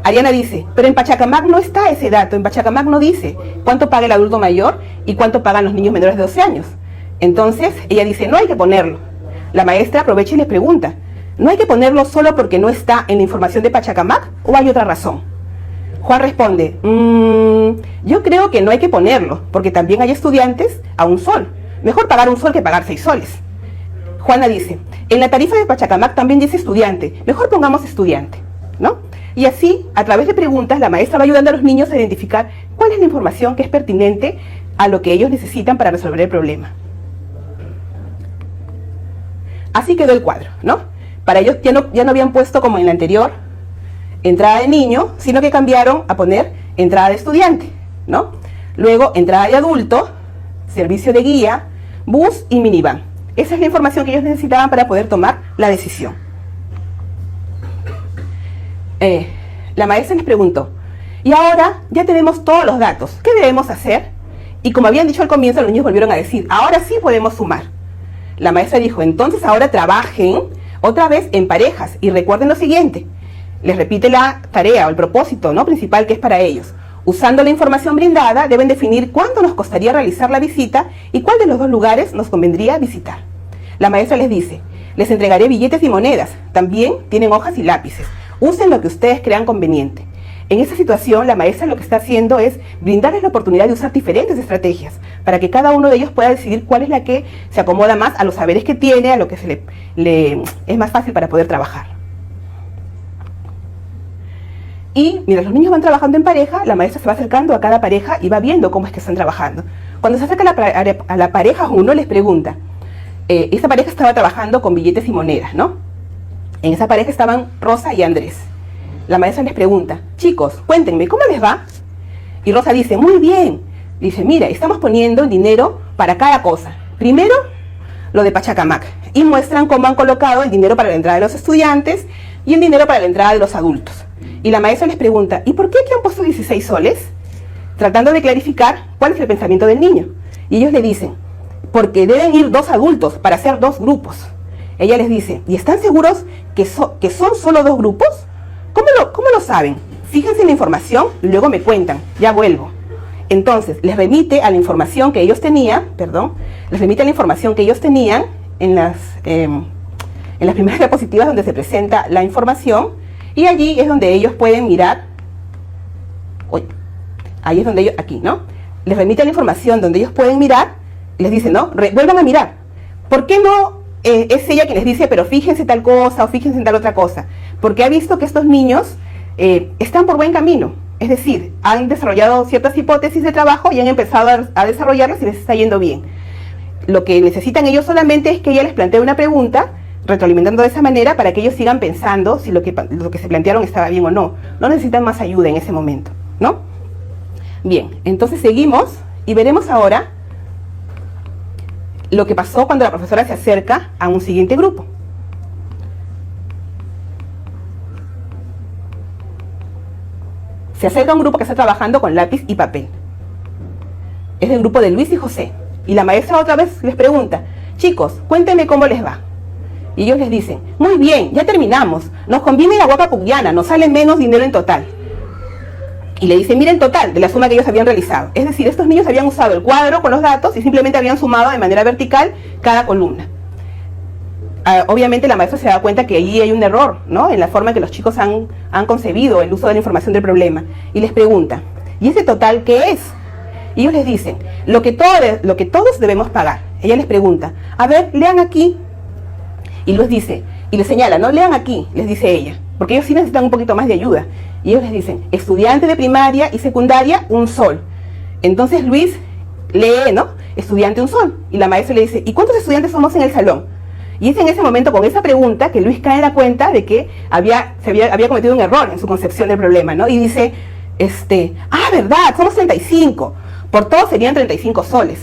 Ariana dice, pero en Pachacamac no está ese dato, en Pachacamac no dice cuánto paga el adulto mayor y cuánto pagan los niños menores de 12 años. Entonces ella dice, no hay que ponerlo. La maestra aprovecha y les pregunta, ¿no hay que ponerlo solo porque no está en la información de Pachacamac o hay otra razón? Juan responde, yo creo que no hay que ponerlo, porque también hay estudiantes a 1 sol. Mejor pagar 1 sol que pagar 6 soles. Juana dice, en la tarifa de Pachacamac también dice estudiante, mejor pongamos estudiante, ¿no? Y así, a través de preguntas, la maestra va ayudando a los niños a identificar cuál es la información que es pertinente a lo que ellos necesitan para resolver el problema. Así quedó el cuadro, ¿no? Para ellos ya no habían puesto como en la anterior entrada de niño, sino que cambiaron a poner entrada de estudiante, ¿no? Luego entrada de adulto, servicio de guía, bus y minivan. Esa es la información que ellos necesitaban para poder tomar la decisión. La maestra les preguntó, y ahora ya tenemos todos los datos, ¿qué debemos hacer? Y como habían dicho al comienzo, los niños volvieron a decir, ahora sí podemos sumar. La maestra dijo, entonces ahora trabajen otra vez en parejas y recuerden lo siguiente. Les repite la tarea o el propósito, ¿no?, principal que es para ellos. Usando la información brindada, deben definir cuánto nos costaría realizar la visita y cuál de los 2 lugares nos convendría visitar. La maestra les dice, les entregaré billetes y monedas, también tienen hojas y lápices. Usen lo que ustedes crean conveniente. En esta situación, la maestra lo que está haciendo es brindarles la oportunidad de usar diferentes estrategias para que cada uno de ellos pueda decidir cuál es la que se acomoda más a los saberes que tiene, a lo que es más fácil para poder trabajar. Y mientras los niños van trabajando en pareja, la maestra se va acercando a cada pareja y va viendo cómo es que están trabajando. Cuando se acerca a la pareja, uno les pregunta, esa pareja estaba trabajando con billetes y monedas, ¿no? En esa pareja estaban Rosa y Andrés. La maestra les pregunta, chicos, cuéntenme, ¿cómo les va? Y Rosa dice, muy bien. Dice, mira, estamos poniendo el dinero para cada cosa. Primero, lo de Pachacamac. Y muestran cómo han colocado el dinero para la entrada de los estudiantes y el dinero para la entrada de los adultos. Y la maestra les pregunta, ¿y por qué aquí han puesto 16 soles? Tratando de clarificar cuál es el pensamiento del niño. Y ellos le dicen, porque deben ir 2 adultos para hacer 2 grupos. Ella les dice, ¿y están seguros que son solo 2 grupos? ¿Cómo lo saben? Fíjense en la información y luego me cuentan, ya vuelvo. Entonces, les remite a la información que ellos tenían, en las primeras diapositivas donde se presenta la información, y allí es donde ellos pueden mirar, aquí, ¿no? Les remite la información donde ellos pueden mirar, les dice, ¿no? Vuelvan a mirar. ¿Por qué no es ella quien les dice, pero fíjense tal cosa o fíjense en tal otra cosa? Porque ha visto que estos niños están por buen camino. Es decir, han desarrollado ciertas hipótesis de trabajo y han empezado a desarrollarlas y les está yendo bien. Lo que necesitan ellos solamente es que ella les plantee una pregunta, retroalimentando de esa manera para que ellos sigan pensando si lo que se plantearon estaba bien o no. No necesitan más ayuda en ese momento, ¿no? Bien, entonces seguimos y veremos ahora lo que pasó cuando la profesora se acerca a un siguiente grupo. Se acerca a un grupo que está trabajando con lápiz y papel. Es el grupo de Luis y José. Y la maestra otra vez les pregunta, chicos, cuéntenme cómo les va. Y ellos les dicen, muy bien, ya terminamos. Nos conviene la huaca pugliana, nos sale menos dinero en total. Y le dicen, miren total de la suma que ellos habían realizado. Es decir, estos niños habían usado el cuadro con los datos y simplemente habían sumado de manera vertical cada columna. Obviamente la maestra se da cuenta que allí hay un error, ¿no?, en la forma en que los chicos han concebido el uso de la información del problema. Y les pregunta, ¿y ese total qué es? Y ellos les dicen, lo que todos debemos pagar. Ella les pregunta, a ver, lean aquí. Y Luis dice, y les señala, no lean aquí, les dice ella, porque ellos sí necesitan un poquito más de ayuda. Y ellos les dicen, estudiante de primaria y secundaria, un sol. Entonces Luis lee, ¿no? Estudiante, un sol. Y la maestra le dice, ¿y cuántos estudiantes somos en el salón? Y es en ese momento, con esa pregunta, que Luis cae en la cuenta de que había cometido un error en su concepción del problema, ¿no? Y dice, verdad, somos 35. Por todos serían 35 soles,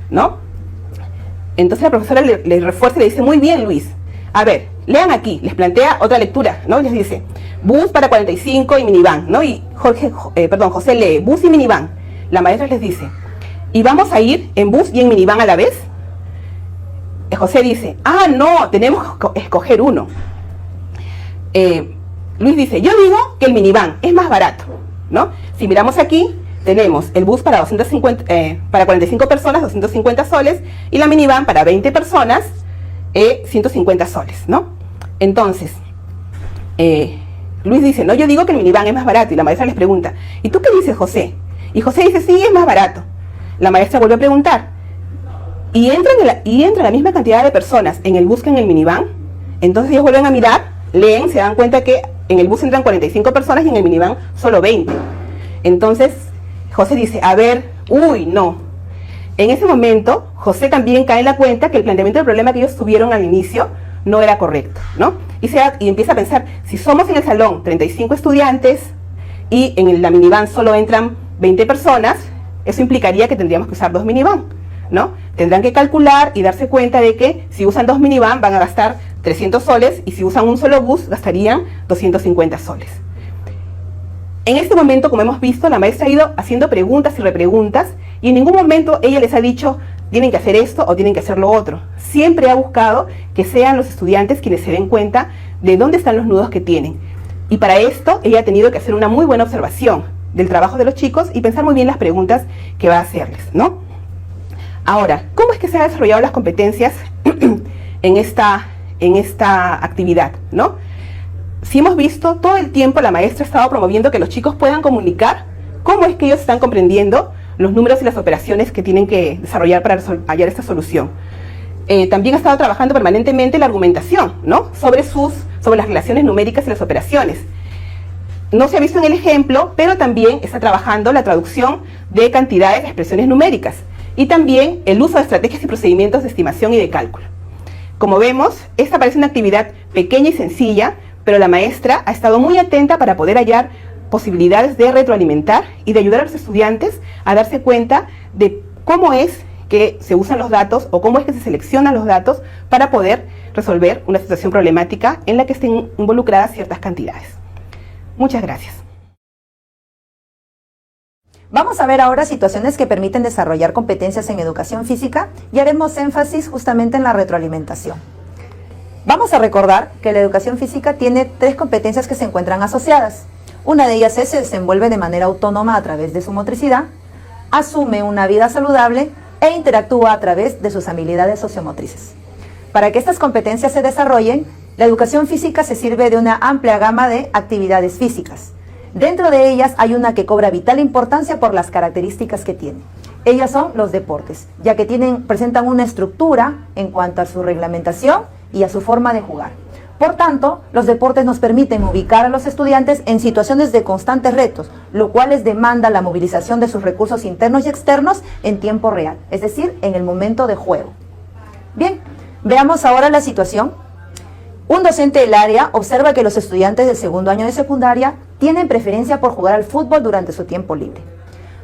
¿no? Entonces la profesora le refuerza y le dice, muy bien, Luis. A ver, lean aquí, les plantea otra lectura, ¿no? Les dice, bus para 45 y minivan, ¿no? Y José lee, bus y minivan. La maestra les dice, ¿y vamos a ir en bus y en minivan a la vez? José dice, no, tenemos que escoger uno. Luis dice, yo digo que el minivan es más barato, ¿no? Si miramos aquí, tenemos el bus para 45 personas, 250 soles, y la minivan para 20 personas, 150 soles, ¿no? Entonces, Luis dice, no, yo digo que el minivan es más barato, y la maestra les pregunta, ¿y tú qué dices, José? Y José dice, sí, es más barato. La maestra vuelve a preguntar, ¿y entra la misma cantidad de personas en el bus que en el minivan? Entonces ellos vuelven a mirar, leen, se dan cuenta que en el bus entran 45 personas y en el minivan solo 20. Entonces José dice, a ver, no. En ese momento, José también cae en la cuenta que el planteamiento del problema que ellos tuvieron al inicio no era correcto, ¿no? Y empieza a pensar, si somos en el salón 35 estudiantes y en la minivan solo entran 20 personas, eso implicaría que tendríamos que usar 2 minivan, ¿no? Tendrán que calcular y darse cuenta de que si usan 2 minivan van a gastar 300 soles y si usan un solo bus gastarían 250 soles. En este momento, como hemos visto, la maestra ha ido haciendo preguntas y repreguntas y en ningún momento ella les ha dicho tienen que hacer esto o tienen que hacer lo otro. Siempre ha buscado que sean los estudiantes quienes se den cuenta de dónde están los nudos que tienen. Y para esto ella ha tenido que hacer una muy buena observación del trabajo de los chicos y pensar muy bien las preguntas que va a hacerles, ¿no? Ahora, ¿cómo es que se han desarrollado las competencias en esta actividad, ¿no? Si hemos visto, todo el tiempo la maestra ha estado promoviendo que los chicos puedan comunicar cómo es que ellos están comprendiendo los números y las operaciones que tienen que desarrollar para hallar esta solución. También ha estado trabajando permanentemente la argumentación, ¿no? sobre las relaciones numéricas y las operaciones. No se ha visto en el ejemplo, pero también está trabajando la traducción de cantidades de expresiones numéricas y también el uso de estrategias y procedimientos de estimación y de cálculo. Como vemos, esta parece una actividad pequeña y sencilla, pero la maestra ha estado muy atenta para poder hallar posibilidades de retroalimentar y de ayudar a los estudiantes a darse cuenta de cómo es que se usan los datos o cómo es que se seleccionan los datos para poder resolver una situación problemática en la que estén involucradas ciertas cantidades. Muchas gracias. Vamos a ver ahora situaciones que permiten desarrollar competencias en educación física y haremos énfasis justamente en la retroalimentación. Vamos a recordar que la educación física tiene 3 competencias que se encuentran asociadas. Una de ellas se desenvuelve de manera autónoma a través de su motricidad, asume una vida saludable e interactúa a través de sus habilidades sociomotrices. Para que estas competencias se desarrollen, la educación física se sirve de una amplia gama de actividades físicas. Dentro de ellas hay una que cobra vital importancia por las características que tiene. Ellas son los deportes, ya que presentan una estructura en cuanto a su reglamentación y a su forma de jugar. Por tanto, los deportes nos permiten ubicar a los estudiantes en situaciones de constantes retos, lo cual les demanda la movilización de sus recursos internos y externos en tiempo real, es decir, en el momento de juego. Bien, veamos ahora la situación. Un docente del área observa que los estudiantes del segundo año de secundaria tienen preferencia por jugar al fútbol durante su tiempo libre.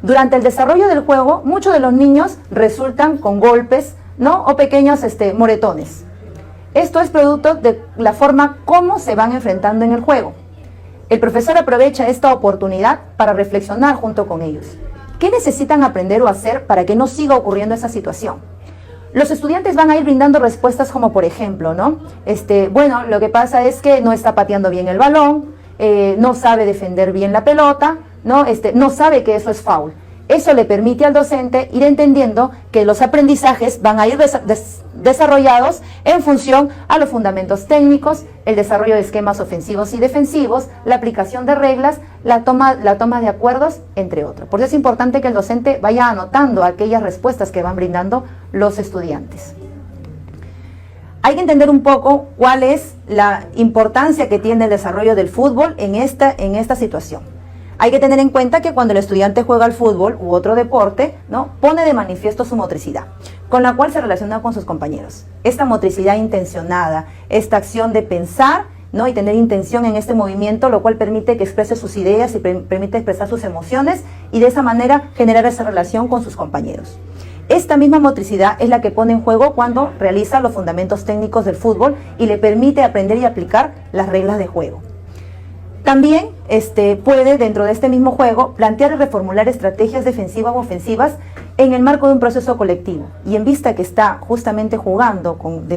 Durante el desarrollo del juego, muchos de los niños resultan con golpes, ¿no? O pequeños moretones. Esto es producto de la forma como se van enfrentando en el juego. El profesor aprovecha esta oportunidad para reflexionar junto con ellos. ¿Qué necesitan aprender o hacer para que no siga ocurriendo esa situación? Los estudiantes van a ir brindando respuestas como por ejemplo, ¿no? Bueno, lo que pasa es que no está pateando bien el balón, no sabe defender bien la pelota, ¿no? No sabe que eso es foul. Eso le permite al docente ir entendiendo que los aprendizajes van a ir desarrollados en función a los fundamentos técnicos, el desarrollo de esquemas ofensivos y defensivos, la aplicación de reglas, la toma de acuerdos, entre otros. Por eso es importante que el docente vaya anotando aquellas respuestas que van brindando los estudiantes. Hay que entender un poco cuál es la importancia que tiene el desarrollo del fútbol en esta situación. Hay que tener en cuenta que cuando el estudiante juega al fútbol u otro deporte, ¿no?, pone de manifiesto su motricidad, con la cual se relaciona con sus compañeros. Esta motricidad intencionada, esta acción de pensar, ¿no?, y tener intención en este movimiento, lo cual permite que exprese sus ideas y permite expresar sus emociones y de esa manera generar esa relación con sus compañeros. Esta misma motricidad es la que pone en juego cuando realiza los fundamentos técnicos del fútbol y le permite aprender y aplicar las reglas de juego. También puede, dentro de este mismo juego, plantear y reformular estrategias defensivas o ofensivas en el marco de un proceso colectivo. Y en vista que está justamente jugando con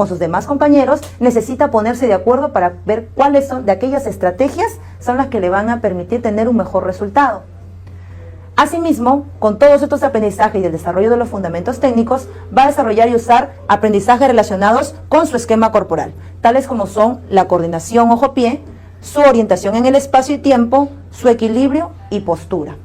sus demás compañeros, necesita ponerse de acuerdo para ver cuáles son de aquellas estrategias son las que le van a permitir tener un mejor resultado. Asimismo, con todos estos aprendizajes y el desarrollo de los fundamentos técnicos, va a desarrollar y usar aprendizajes relacionados con su esquema corporal, tales como son la coordinación ojo-pie, su orientación en el espacio y tiempo, su equilibrio y postura.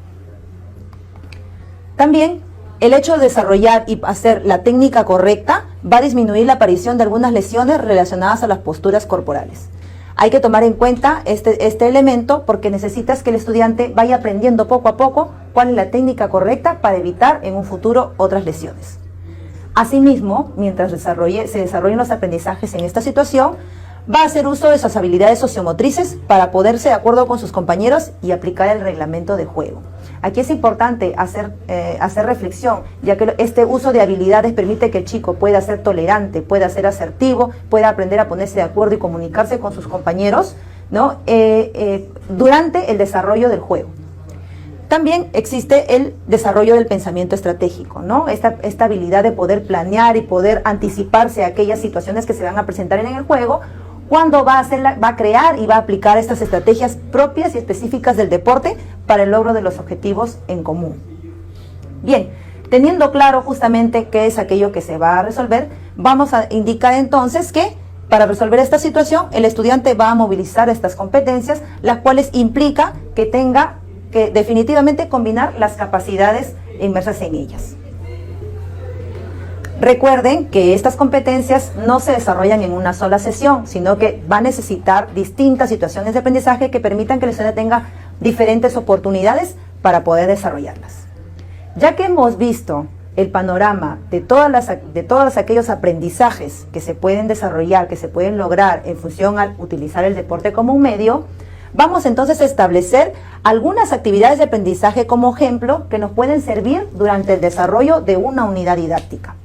También el hecho de desarrollar y hacer la técnica correcta va a disminuir la aparición de algunas lesiones relacionadas a las posturas corporales. Hay que tomar en cuenta este elemento porque necesitas que el estudiante vaya aprendiendo poco a poco cuál es la técnica correcta para evitar en un futuro otras lesiones. Asimismo, mientras se desarrollen los aprendizajes en esta situación, va a hacer uso de sus habilidades sociomotrices para ponerse de acuerdo con sus compañeros y aplicar el reglamento de juego. Aquí es importante hacer reflexión, ya que este uso de habilidades permite que el chico pueda ser tolerante, pueda ser asertivo, pueda aprender a ponerse de acuerdo y comunicarse con sus compañeros, ¿no?, durante el desarrollo del juego. También existe el desarrollo del pensamiento estratégico, ¿no? Esta habilidad de poder planear y poder anticiparse a aquellas situaciones que se van a presentar en el juego, cuando va a crear y va a aplicar estas estrategias propias y específicas del deporte para el logro de los objetivos en común. Bien, teniendo claro justamente qué es aquello que se va a resolver, vamos a indicar entonces que para resolver esta situación el estudiante va a movilizar estas competencias, las cuales implica que tenga que definitivamente combinar las capacidades inmersas en ellas. Recuerden que estas competencias no se desarrollan en una sola sesión, sino que va a necesitar distintas situaciones de aprendizaje que permitan que el estudiante tenga diferentes oportunidades para poder desarrollarlas. Ya que hemos visto el panorama de todos aquellos aprendizajes que se pueden desarrollar, que se pueden lograr en función al utilizar el deporte como un medio, vamos entonces a establecer algunas actividades de aprendizaje como ejemplo que nos pueden servir durante el desarrollo de una unidad didáctica.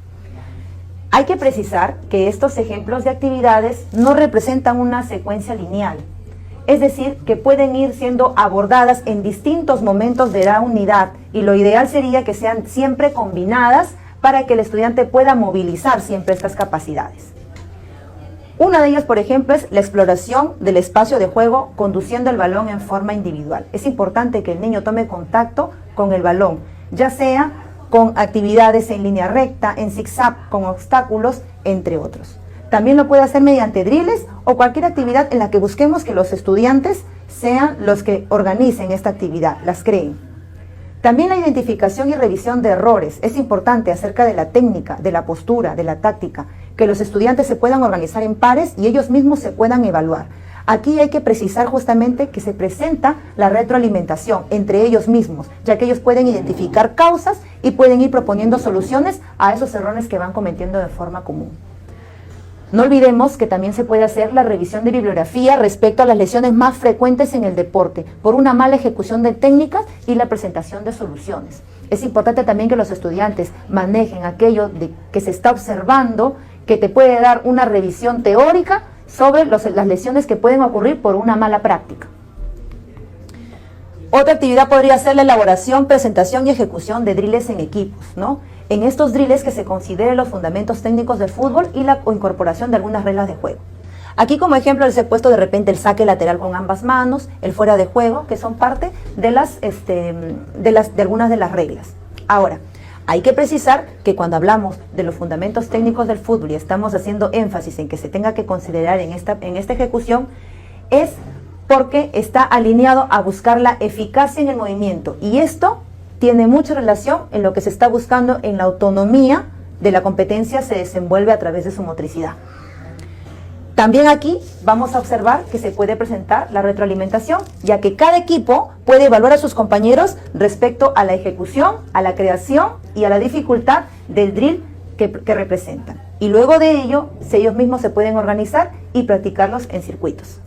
Hay que precisar que estos ejemplos de actividades no representan una secuencia lineal, es decir, que pueden ir siendo abordadas en distintos momentos de la unidad y lo ideal sería que sean siempre combinadas para que el estudiante pueda movilizar siempre estas capacidades. Una de ellas, por ejemplo, es la exploración del espacio de juego conduciendo el balón en forma individual. Es importante que el niño tome contacto con el balón, ya sea con actividades en línea recta, en zigzag, con obstáculos, entre otros. También lo puede hacer mediante drills o cualquier actividad en la que busquemos que los estudiantes sean los que organicen esta actividad, las creen. También la identificación y revisión de errores. Es importante acerca de la técnica, de la postura, de la táctica, que los estudiantes se puedan organizar en pares y ellos mismos se puedan evaluar. Aquí hay que precisar justamente que se presenta la retroalimentación entre ellos mismos, ya que ellos pueden identificar causas y pueden ir proponiendo soluciones a esos errores que van cometiendo de forma común. No olvidemos que también se puede hacer la revisión de bibliografía respecto a las lesiones más frecuentes en el deporte, por una mala ejecución de técnicas y la presentación de soluciones. Es importante también que los estudiantes manejen aquello que se está observando, que te puede dar una revisión teórica sobre las lesiones que pueden ocurrir por una mala práctica. Otra actividad podría ser la elaboración, presentación y ejecución de drills en equipos, ¿no? En estos drills que se consideren los fundamentos técnicos del fútbol y la incorporación de algunas reglas de juego. Aquí como ejemplo les he puesto de repente el saque lateral con ambas manos, el fuera de juego, que son parte de algunas de las reglas. Ahora, hay que precisar que cuando hablamos de los fundamentos técnicos del fútbol y estamos haciendo énfasis en que se tenga que considerar en esta ejecución, es porque está alineado a buscar la eficacia en el movimiento. Y esto tiene mucha relación en lo que se está buscando en la autonomía de la competencia, se desenvuelve a través de su motricidad. También aquí vamos a observar que se puede presentar la retroalimentación, ya que cada equipo puede evaluar a sus compañeros respecto a la ejecución, a la creación y a la dificultad del drill que representan. Y luego de ello, ellos mismos se pueden organizar y practicarlos en circuitos.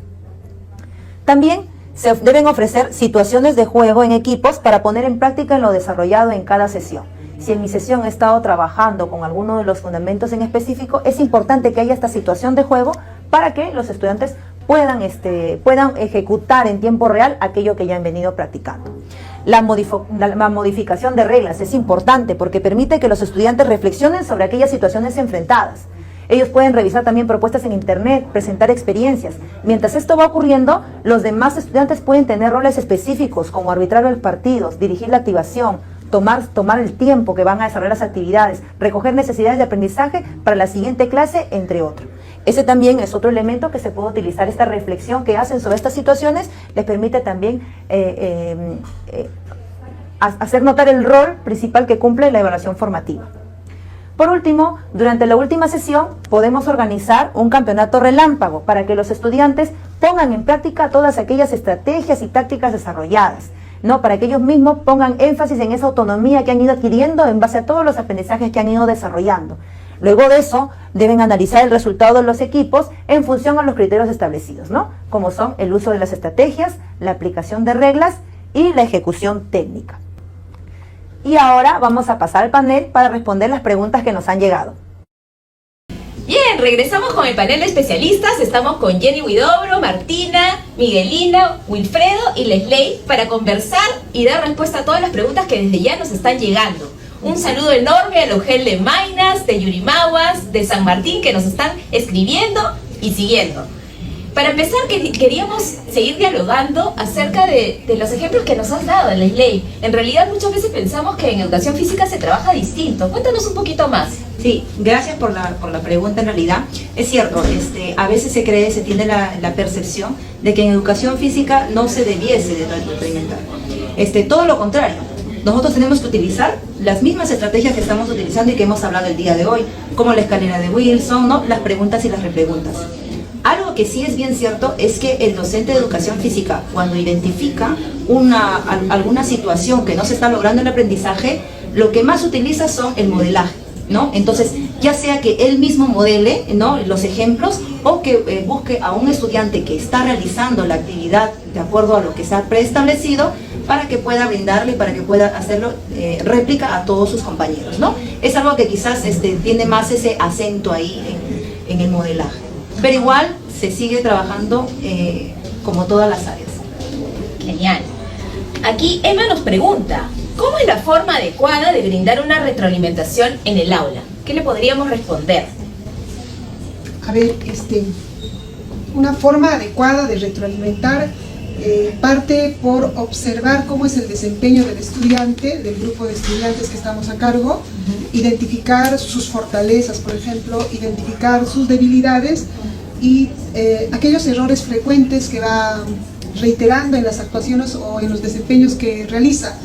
También se deben ofrecer situaciones de juego en equipos para poner en práctica en lo desarrollado en cada sesión. Si en mi sesión he estado trabajando con alguno de los fundamentos en específico, es importante que haya esta situación de juego para que los estudiantes puedan ejecutar en tiempo real aquello que ya han venido practicando. La modificación de reglas es importante porque permite que los estudiantes reflexionen sobre aquellas situaciones enfrentadas. Ellos pueden revisar también propuestas en internet, presentar experiencias. Mientras esto va ocurriendo, los demás estudiantes pueden tener roles específicos como arbitrar los partidos, dirigir la activación, tomar el tiempo que van a desarrollar las actividades, recoger necesidades de aprendizaje para la siguiente clase, entre otros. Ese también es otro elemento que se puede utilizar. Esta reflexión que hacen sobre estas situaciones les permite también hacer notar el rol principal que cumple la evaluación formativa. Por último, durante la última sesión podemos organizar un campeonato relámpago para que los estudiantes pongan en práctica todas aquellas estrategias y tácticas desarrolladas, ¿no? Para que ellos mismos pongan énfasis en esa autonomía que han ido adquiriendo en base a todos los aprendizajes que han ido desarrollando. Luego de eso, deben analizar el resultado de los equipos en función a los criterios establecidos, ¿no? Como son el uso de las estrategias, la aplicación de reglas y la ejecución técnica. Y ahora vamos a pasar al panel para responder las preguntas que nos han llegado. Bien, regresamos con el panel de especialistas. Estamos con Jenny Huidobro, Martina, Miguelina, Wilfredo y Leslie para conversar y dar respuesta a todas las preguntas que desde ya nos están llegando. Un saludo enorme a Logel de Maynas, de Yurimaguas, de San Martín, que nos están escribiendo y siguiendo. Para empezar, queríamos seguir dialogando acerca de los ejemplos que nos has dado, Leslie. En realidad, muchas veces pensamos que en educación física se trabaja distinto. Cuéntanos un poquito más. Sí, gracias por la pregunta. En realidad, es cierto, a veces se tiene la percepción de que en educación física no se debiese de retroalimentar. Todo lo contrario. Nosotros tenemos que utilizar las mismas estrategias que estamos utilizando y que hemos hablado el día de hoy, como la escalera de Wilson, ¿no? Las preguntas y las repreguntas. Algo que sí es bien cierto es que el docente de educación física, cuando identifica alguna situación que no se está logrando el aprendizaje, lo que más utiliza son el modelaje, ¿no? Entonces, ya sea que él mismo modele, ¿no?, los ejemplos, o que busque a un estudiante que está realizando la actividad de acuerdo a lo que se ha preestablecido, para que pueda brindarle, para que pueda hacerlo réplica a todos sus compañeros, ¿no? Es algo que quizás tiene más ese acento ahí en el modelaje. Pero igual se sigue trabajando como todas las áreas. Genial. Aquí Emma nos pregunta, ¿cómo es la forma adecuada de brindar una retroalimentación en el aula? ¿Qué le podríamos responder? A ver, una forma adecuada de retroalimentar parte por observar cómo es el desempeño del estudiante, del grupo de estudiantes que estamos a cargo, identificar sus fortalezas, por ejemplo, identificar sus debilidades y aquellos errores frecuentes que va reiterando en las actuaciones o en los desempeños que realiza.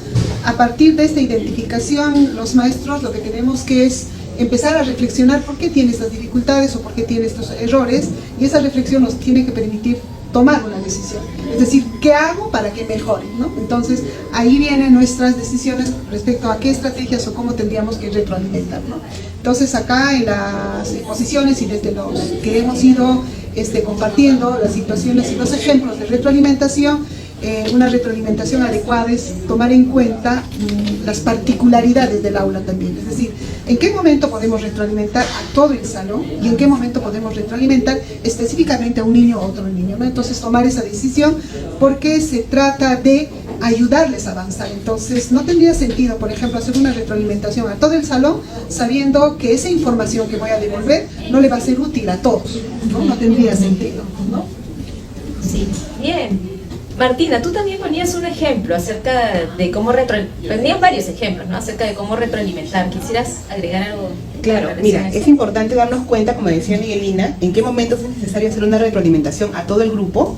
A partir de esta identificación, los maestros lo que tenemos que es empezar a reflexionar por qué tiene estas dificultades o por qué tiene estos errores, y esa reflexión nos tiene que permitir tomar una decisión, es decir, ¿qué hago para que mejore?, ¿no? Entonces, ahí vienen nuestras decisiones respecto a qué estrategias o cómo tendríamos que retroalimentar, ¿no? Entonces, acá en las exposiciones y desde los que hemos ido compartiendo las situaciones y los ejemplos de retroalimentación, una retroalimentación adecuada es tomar en cuenta las particularidades del aula también, es decir, en qué momento podemos retroalimentar a todo el salón y en qué momento podemos retroalimentar específicamente a un niño o otro niño, ¿no? Entonces tomar esa decisión porque se trata de ayudarles a avanzar. Entonces no tendría sentido, por ejemplo, hacer una retroalimentación a todo el salón sabiendo que esa información que voy a devolver no le va a ser útil a todos, ¿no? No tendría sentido, ¿no? Sí, bien. Martina, tú también ponías un ejemplo acerca de cómo ponías varios ejemplos, ¿no? Acerca de cómo retroalimentar. ¿Quisieras agregar algo? Claro, mira, es importante darnos cuenta, como decía Miguelina, en qué momentos es necesario hacer una retroalimentación a todo el grupo,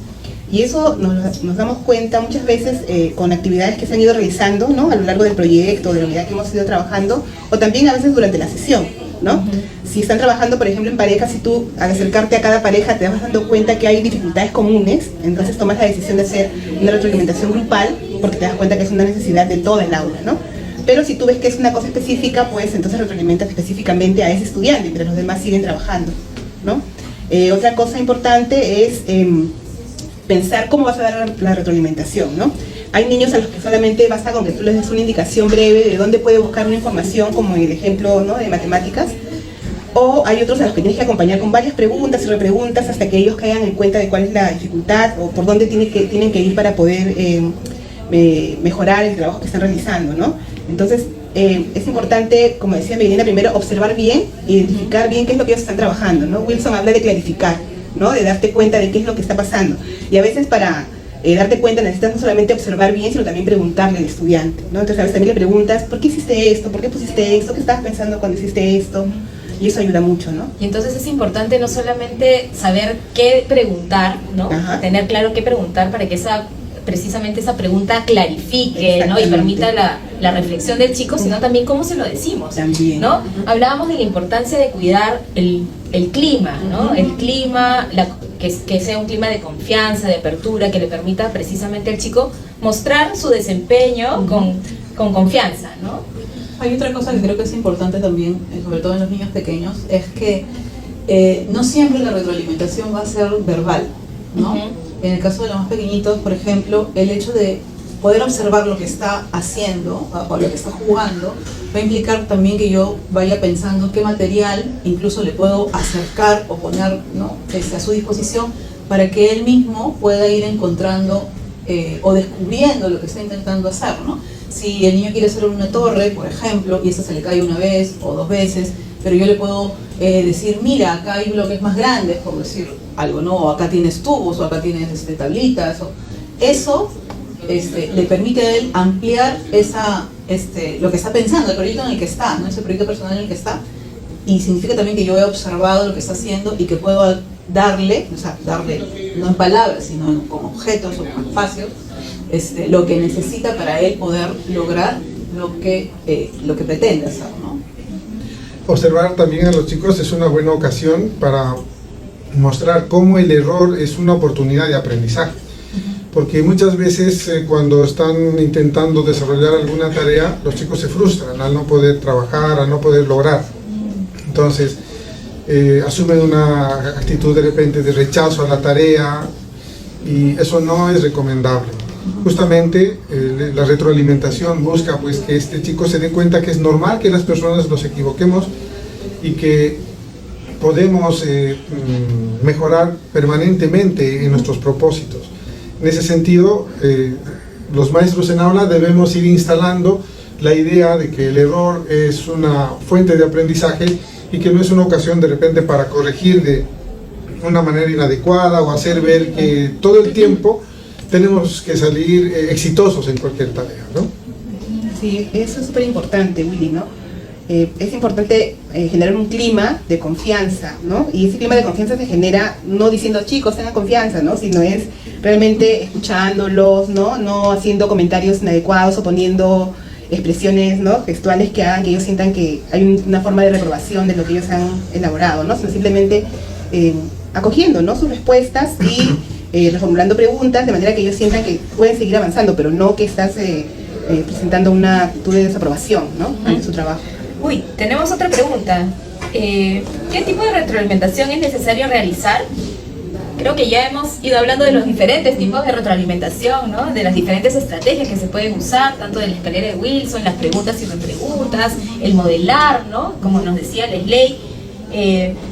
y eso nos damos cuenta muchas veces con actividades que se han ido realizando, ¿no? A lo largo del proyecto, de la unidad que hemos ido trabajando, o también a veces durante la sesión, ¿no? Si están trabajando, por ejemplo, en pareja, si tú al acercarte a cada pareja te vas dando cuenta que hay dificultades comunes, entonces tomas la decisión de hacer una retroalimentación grupal porque te das cuenta que es una necesidad de todo el aula, ¿no? Pero si tú ves que es una cosa específica, pues entonces retroalimentas específicamente a ese estudiante, mientras los demás siguen trabajando, ¿no? Otra cosa importante es pensar cómo vas a dar la retroalimentación, ¿no? Hay niños a los que solamente basta con que tú les des una indicación breve de dónde puede buscar una información, como el ejemplo, ¿no?, de matemáticas, o hay otros a los que tienes que acompañar con varias preguntas y repreguntas hasta que ellos caigan en cuenta de cuál es la dificultad o por dónde tienen que ir para poder mejorar el trabajo que están realizando, ¿no? Entonces, es importante, como decía Miguelina, primero observar bien, identificar bien qué es lo que ellos están trabajando, ¿no? Wilson habla de clarificar, ¿no?, de darte cuenta de qué es lo que está pasando. Y a veces para darte cuenta necesitas no solamente observar bien, sino también preguntarle al estudiante, ¿no? Entonces a veces también le preguntas, ¿por qué hiciste esto? ¿Por qué pusiste esto? ¿Qué estabas pensando cuando hiciste esto? Y eso ayuda mucho, ¿no? Y entonces es importante no solamente saber qué preguntar, ¿no? Ajá. Tener claro qué preguntar para que precisamente esa pregunta clarifique, ¿no?, y permita la reflexión del chico, sino también cómo se lo decimos, también, ¿no? Hablábamos de la importancia de cuidar el clima, ¿no? El clima, que sea un clima de confianza, de apertura, que le permita precisamente al chico mostrar su desempeño con confianza, ¿no? Hay otra cosa que creo que es importante también, sobre todo en los niños pequeños, es que no siempre la retroalimentación va a ser verbal, ¿no? En el caso de los más pequeñitos, por ejemplo, el hecho de poder observar lo que está haciendo o lo que está jugando va a implicar también que yo vaya pensando qué material incluso le puedo acercar o poner, ¿no?, a su disposición para que él mismo pueda ir encontrando o descubriendo lo que está intentando hacer, ¿no? Si el niño quiere hacer una torre, por ejemplo, y esa se le cae una vez o dos veces, pero yo le puedo decir, mira, acá hay bloques más grandes, por decir algo, ¿no? O acá tienes tubos, o acá tienes tablitas, eso le permite a él ampliar lo que está pensando, el proyecto en el que está, ¿no?, ese proyecto personal en el que está, y significa también que yo he observado lo que está haciendo y que puedo darle no en palabras, sino con objetos o con espacios, lo que necesita para él poder lograr lo que pretende hacer, ¿no? Observar también a los chicos es una buena ocasión para mostrar cómo el error es una oportunidad de aprendizaje. Porque muchas veces cuando están intentando desarrollar alguna tarea, los chicos se frustran al no poder trabajar, al no poder lograr. Entonces, asumen una actitud de repente de rechazo a la tarea y eso no es recomendable. Justamente la retroalimentación busca pues que este chico se dé cuenta que es normal que las personas nos equivoquemos y que podemos mejorar permanentemente en nuestros propósitos. En ese sentido, los maestros en aula debemos ir instalando la idea de que el error es una fuente de aprendizaje y que no es una ocasión de repente para corregir de una manera inadecuada o hacer ver que todo el tiempo tenemos que salir exitosos en cualquier tarea, ¿no? Sí, eso es súper importante, Willy, ¿no? Es importante generar un clima de confianza, ¿no? Y ese clima de confianza se genera no diciendo, chicos, tengan confianza, ¿no? Sino es realmente escuchándolos, ¿no? No haciendo comentarios inadecuados o poniendo expresiones, ¿no?, gestuales que hagan que ellos sientan que hay una forma de reprobación de lo que ellos han elaborado, ¿no? Sino simplemente acogiendo, ¿no?, sus respuestas y reformulando preguntas de manera que ellos sientan que pueden seguir avanzando, pero no que estás presentando una actitud de desaprobación, ¿no?, ante su trabajo. Uy, tenemos otra pregunta. ¿Qué tipo de retroalimentación es necesario realizar? Creo que ya hemos ido hablando de los diferentes tipos de retroalimentación, ¿no?, de las diferentes estrategias que se pueden usar, tanto de la escalera de Wilson, las preguntas y repreguntas, el modelar, ¿no?, como nos decía Leslie.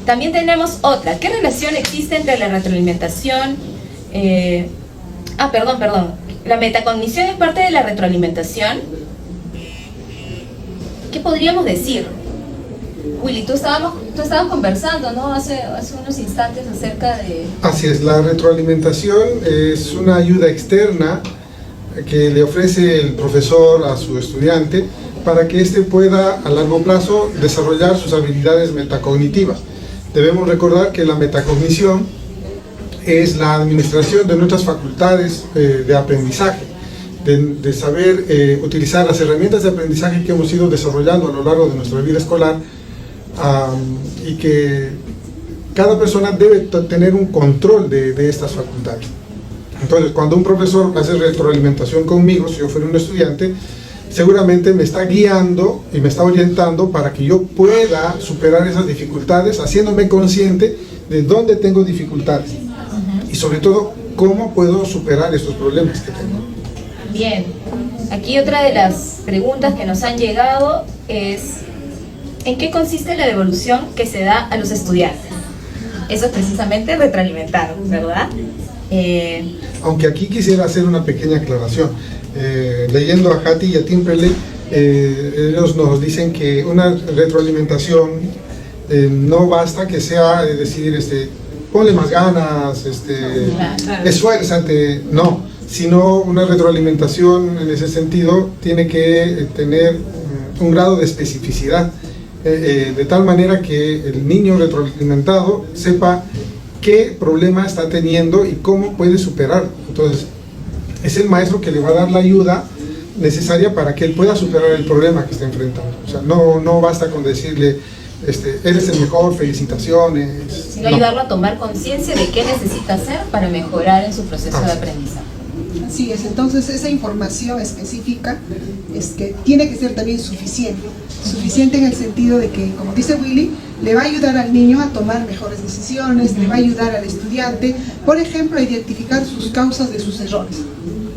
También tenemos otra. ¿Qué relación existe entre la retroalimentación? Perdón. La metacognición es parte de la retroalimentación. ¿Qué podríamos decir? Willy, tú estabas conversando, ¿no? Hace unos instantes acerca de... Así es, la retroalimentación es una ayuda externa que le ofrece el profesor a su estudiante para que éste pueda a largo plazo desarrollar sus habilidades metacognitivas. Debemos recordar que la metacognición es la administración de nuestras facultades de aprendizaje, de saber utilizar las herramientas de aprendizaje que hemos ido desarrollando a lo largo de nuestra vida escolar, y que cada persona debe tener un control de estas facultades. Entonces, cuando un profesor hace retroalimentación conmigo, si yo fuera un estudiante, seguramente me está guiando y me está orientando para que yo pueda superar esas dificultades, haciéndome consciente de dónde tengo dificultades y sobre todo cómo puedo superar estos problemas que tengo. Bien, aquí otra de las preguntas que nos han llegado es: ¿en qué consiste la devolución que se da a los estudiantes? Eso es precisamente retroalimentar, ¿verdad? Aunque aquí quisiera hacer una pequeña aclaración. Leyendo a Hattie y a Timperley, ellos nos dicen que una retroalimentación no basta que sea decir, ponle más ganas, esfuérzate, no, sino una retroalimentación en ese sentido tiene que tener un grado de especificidad, de tal manera que el niño retroalimentado sepa qué problema está teniendo y cómo puede superarlo. Entonces, es el maestro que le va a dar la ayuda necesaria para que él pueda superar el problema que está enfrentando. O sea, no basta con decirle, eres el mejor, felicitaciones. Sino ayudarlo a tomar conciencia de qué necesita hacer para mejorar en su proceso de aprendizaje. Así es, entonces esa información específica es que tiene que ser también suficiente en el sentido de que, como dice Willy, le va a ayudar al niño a tomar mejores decisiones, le va a ayudar al estudiante, por ejemplo, a identificar sus causas de sus errores,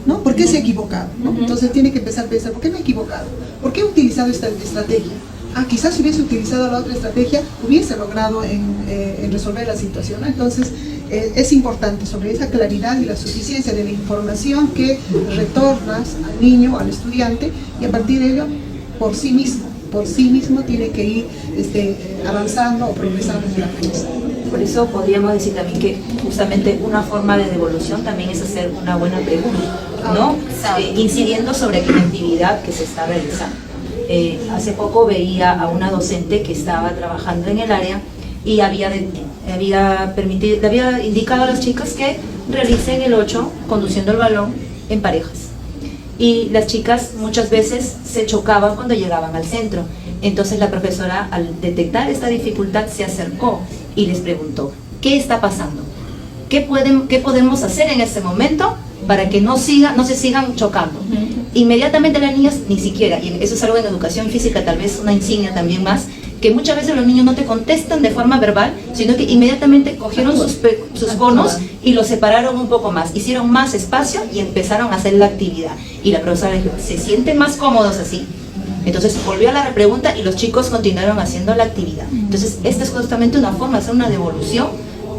¿no? ¿Por qué se ha equivocado? ¿no? Entonces tiene que empezar a pensar, ¿por qué me he equivocado? ¿Por qué he utilizado esta estrategia? Quizás si hubiese utilizado la otra estrategia, hubiese logrado en resolver la situación, ¿no? Entonces, es importante sobre esa claridad y la suficiencia de la información que retornas al niño, al estudiante, y a partir de ello, por sí mismo tiene que ir avanzando o progresando en la aprendizaje. Por eso podríamos decir también que justamente una forma de devolución también es hacer una buena pregunta, ¿no? Incidiendo sobre aquella actividad que se está realizando. Hace poco veía a una docente que estaba trabajando en el área y había indicado a las chicas que realicen el 8 conduciendo el balón en parejas. Y las chicas muchas veces se chocaban cuando llegaban al centro. Entonces la profesora, al detectar esta dificultad, se acercó y les preguntó, ¿qué está pasando? ¿Qué podemos hacer en este momento para que no se sigan chocando? Inmediatamente las niñas ni siquiera, y eso es algo en educación física, tal vez una insignia también más, que muchas veces los niños no te contestan de forma verbal, sino que inmediatamente cogieron sus conos y los separaron un poco más, hicieron más espacio y empezaron a hacer la actividad. Y la profesora dijo, ¿se sienten más cómodos así? Entonces volvió a la pregunta y los chicos continuaron haciendo la actividad. Entonces esta es justamente una forma de hacer una devolución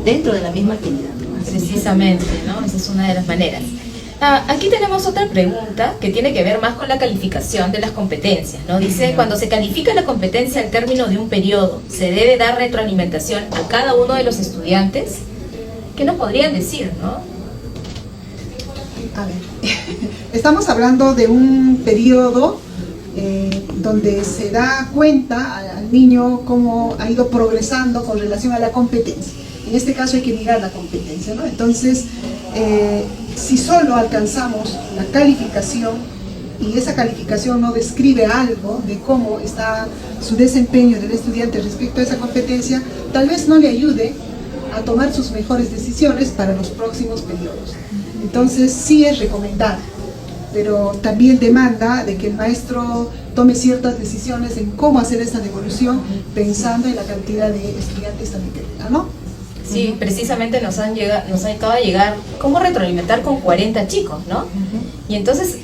dentro de la misma actividad. Precisamente, ¿no? Esa es una de las maneras. Aquí tenemos otra pregunta que tiene que ver más con la calificación de las competencias, ¿no? Dice, cuando se califica la competencia al término de un periodo, ¿se debe dar retroalimentación a cada uno de los estudiantes? ¿Qué nos podrían decir, no? A ver, estamos hablando de un periodo donde se da cuenta al niño cómo ha ido progresando con relación a la competencia. En este caso hay que mirar la competencia, ¿no? Entonces, si solo alcanzamos la calificación y esa calificación no describe algo de cómo está su desempeño del estudiante respecto a esa competencia, tal vez no le ayude a tomar sus mejores decisiones para los próximos periodos. Entonces sí es recomendable, pero también demanda de que el maestro tome ciertas decisiones en cómo hacer esa devolución pensando en la cantidad de estudiantes también que tenga, ¿no? Sí, precisamente nos acaba de llegar cómo retroalimentar con 40 chicos, ¿no? Y entonces,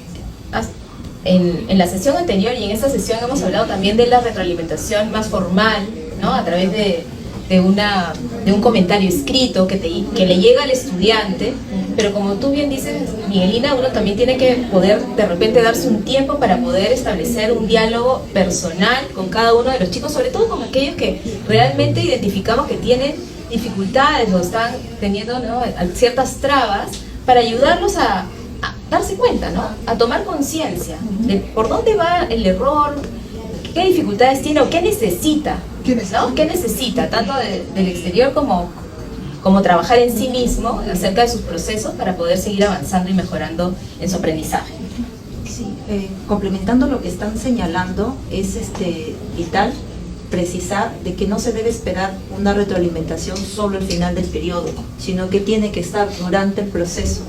en la sesión anterior y en esta sesión hemos hablado también de la retroalimentación más formal, ¿no? A través de un comentario escrito que le llega al estudiante, pero como tú bien dices, Miguelina, uno también tiene que poder de repente darse un tiempo para poder establecer un diálogo personal con cada uno de los chicos, sobre todo con aquellos que realmente identificamos que tienen dificultades o están teniendo, ¿no?, ciertas trabas, para ayudarlos a darse cuenta, ¿no?, a tomar conciencia de por dónde va el error, qué dificultades tiene o qué necesita, ¿no? ¿Qué necesita, tanto del exterior como trabajar en sí mismo acerca de sus procesos para poder seguir avanzando y mejorando en su aprendizaje? Sí, complementando lo que están señalando, es vital precisar de que no se debe esperar una retroalimentación solo al final del periodo, sino que tiene que estar durante el proceso,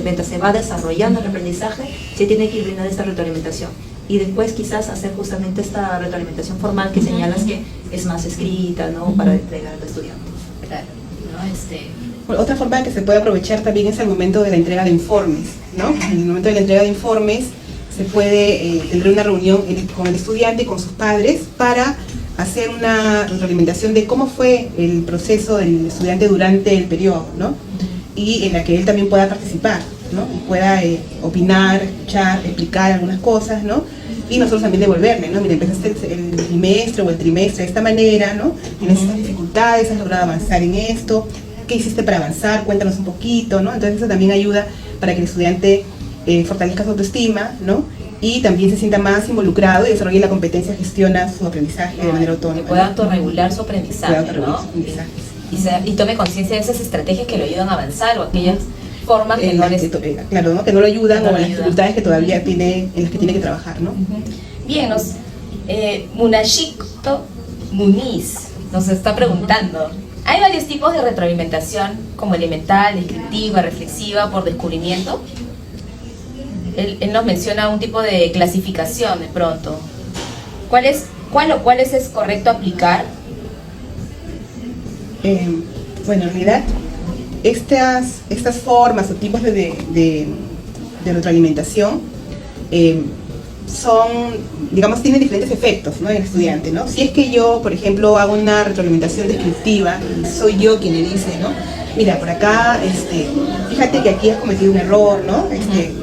mientras se va desarrollando el aprendizaje, se tiene que brindar esta retroalimentación. Y después quizás hacer justamente esta retroalimentación formal que señalas que es más escrita, ¿no?, para entregar al estudiante. Claro, ¿no? Bueno, otra forma que se puede aprovechar también es el momento de la entrega de informes, ¿no? En el momento de la entrega de informes se puede tener una reunión con el estudiante y con sus padres para hacer una retroalimentación de cómo fue el proceso del estudiante durante el periodo, ¿no? Y en la que él también pueda participar, ¿no? Y pueda opinar, escuchar, explicar algunas cosas, ¿no? Y nosotros también devolverle, ¿no? Mira, empezaste el trimestre o el trimestre de esta manera, ¿no? Tienes estas dificultades, has logrado avanzar en esto, ¿qué hiciste para avanzar? Cuéntanos un poquito, ¿no? Entonces eso también ayuda para que el estudiante fortalezca su autoestima, ¿no? Y también se sienta más involucrado y desarrolle la competencia, gestiona su aprendizaje de manera autónoma. Que pueda autorregular su aprendizaje, ¿no? Y tome conciencia de esas estrategias que lo ayudan a avanzar o aquellas formas que no les... Claro, ¿no?, que no lo ayudan, o las dificultades que todavía tiene, en las que tiene que trabajar, ¿no? Bien, Munashito Muniz nos está preguntando: ¿hay varios tipos de retroalimentación, como elemental, descriptiva, reflexiva, por descubrimiento? Él nos menciona un tipo de clasificación de pronto. ¿Cuál o cuáles es correcto aplicar? Bueno, en realidad estas formas o tipos de retroalimentación son, digamos, tienen diferentes efectos, ¿no?, en el estudiante, ¿no? Si es que yo, por ejemplo, hago una retroalimentación descriptiva, soy yo quien le dice, ¿no?, mira, por acá, fíjate que aquí has cometido un error, ¿no?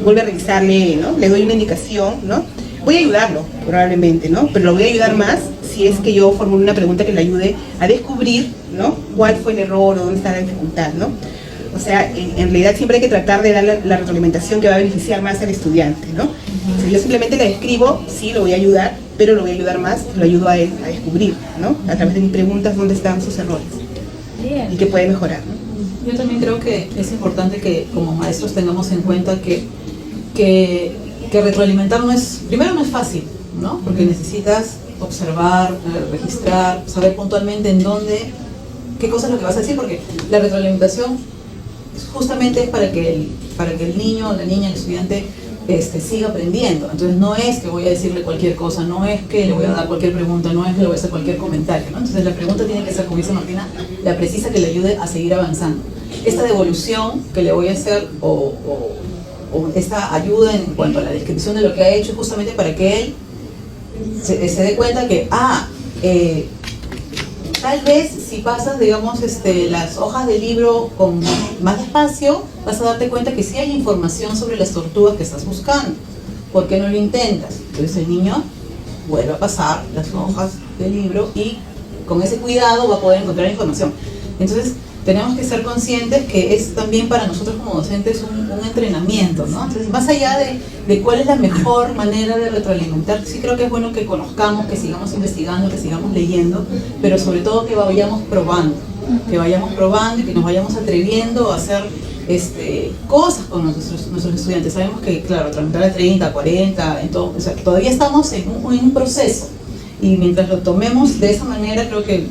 Vuelve a revisarle, ¿no? Le doy una indicación, ¿no? Voy a ayudarlo, probablemente, ¿no? Pero lo voy a ayudar más si es que yo formulo una pregunta que le ayude a descubrir, ¿no?, cuál fue el error o dónde está la dificultad, ¿no? O sea, en realidad siempre hay que tratar de dar la retroalimentación que va a beneficiar más al estudiante, ¿no? Si yo simplemente le describo, sí, lo voy a ayudar, pero lo voy a ayudar más, lo ayudo a él a descubrir, ¿no?, a través de mis preguntas, dónde están sus errores. Bien. Y qué puede mejorar, ¿no? Yo también creo que es importante que como maestros tengamos en cuenta que retroalimentar primero no es fácil, ¿no? Porque necesitas observar, registrar, saber puntualmente en dónde, qué cosa es lo que vas a decir, porque la retroalimentación justamente es para que el niño, la niña, el estudiante siga aprendiendo. Entonces no es que voy a decirle cualquier cosa, no es que le voy a dar cualquier pregunta, no es que le voy a hacer cualquier comentario, ¿no? Entonces la pregunta tiene que ser, como dice Martina, la precisa, que le ayude a seguir avanzando. Esta devolución que le voy a hacer o esta ayuda en cuanto a la descripción de lo que ha hecho es justamente para que él se dé cuenta que tal vez si pasas, digamos, las hojas del libro con más despacio, vas a darte cuenta que sí hay información sobre las tortugas que estás buscando. ¿Por qué no lo intentas? Entonces el niño vuelve a pasar las hojas del libro y con ese cuidado va a poder encontrar información. Entonces tenemos que ser conscientes que es también para nosotros como docentes un entrenamiento, ¿no? Entonces, más allá de cuál es la mejor manera de retroalimentar, sí creo que es bueno que conozcamos, que sigamos investigando, que sigamos leyendo, pero sobre todo que vayamos probando y que nos vayamos atreviendo a hacer cosas con nuestros estudiantes. Sabemos que, claro, retroalimentar a 30, 40, o sea, todavía estamos en un proceso, y mientras lo tomemos de esa manera, creo que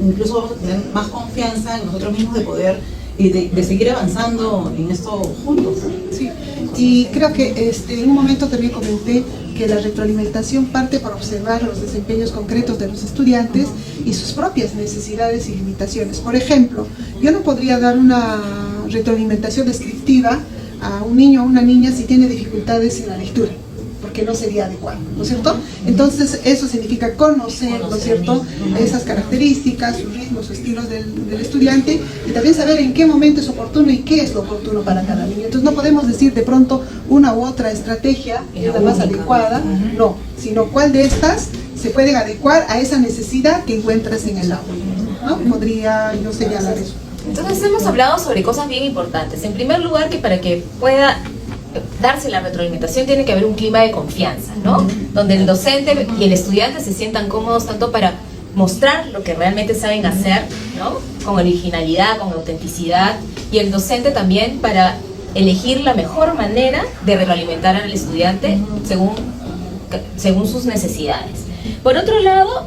incluso vamos a tener más confianza en nosotros mismos de poder y de seguir avanzando en esto juntos. Sí, y creo que en un momento también comenté que la retroalimentación parte por observar los desempeños concretos de los estudiantes y sus propias necesidades y limitaciones. Por ejemplo, yo no podría dar una retroalimentación descriptiva a un niño o una niña si tiene dificultades en la lectura, porque no sería adecuado, ¿no es cierto? Entonces eso significa conocer, ¿no es cierto?, esas características, sus ritmos, sus estilos del estudiante, y también saber en qué momento es oportuno y qué es lo oportuno para cada niño. Entonces no podemos decir de pronto una u otra estrategia es la más adecuada, no, sino cuál de estas se pueden adecuar a esa necesidad que encuentras en el aula, ¿no? Podría yo señalar eso. Entonces hemos hablado sobre cosas bien importantes. En primer lugar, que para que pueda darse la retroalimentación tiene que haber un clima de confianza, ¿no? Donde el docente y el estudiante se sientan cómodos tanto para mostrar lo que realmente saben hacer, ¿no?, con originalidad, con autenticidad, y el docente también para elegir la mejor manera de retroalimentar al estudiante según sus necesidades. Por otro lado,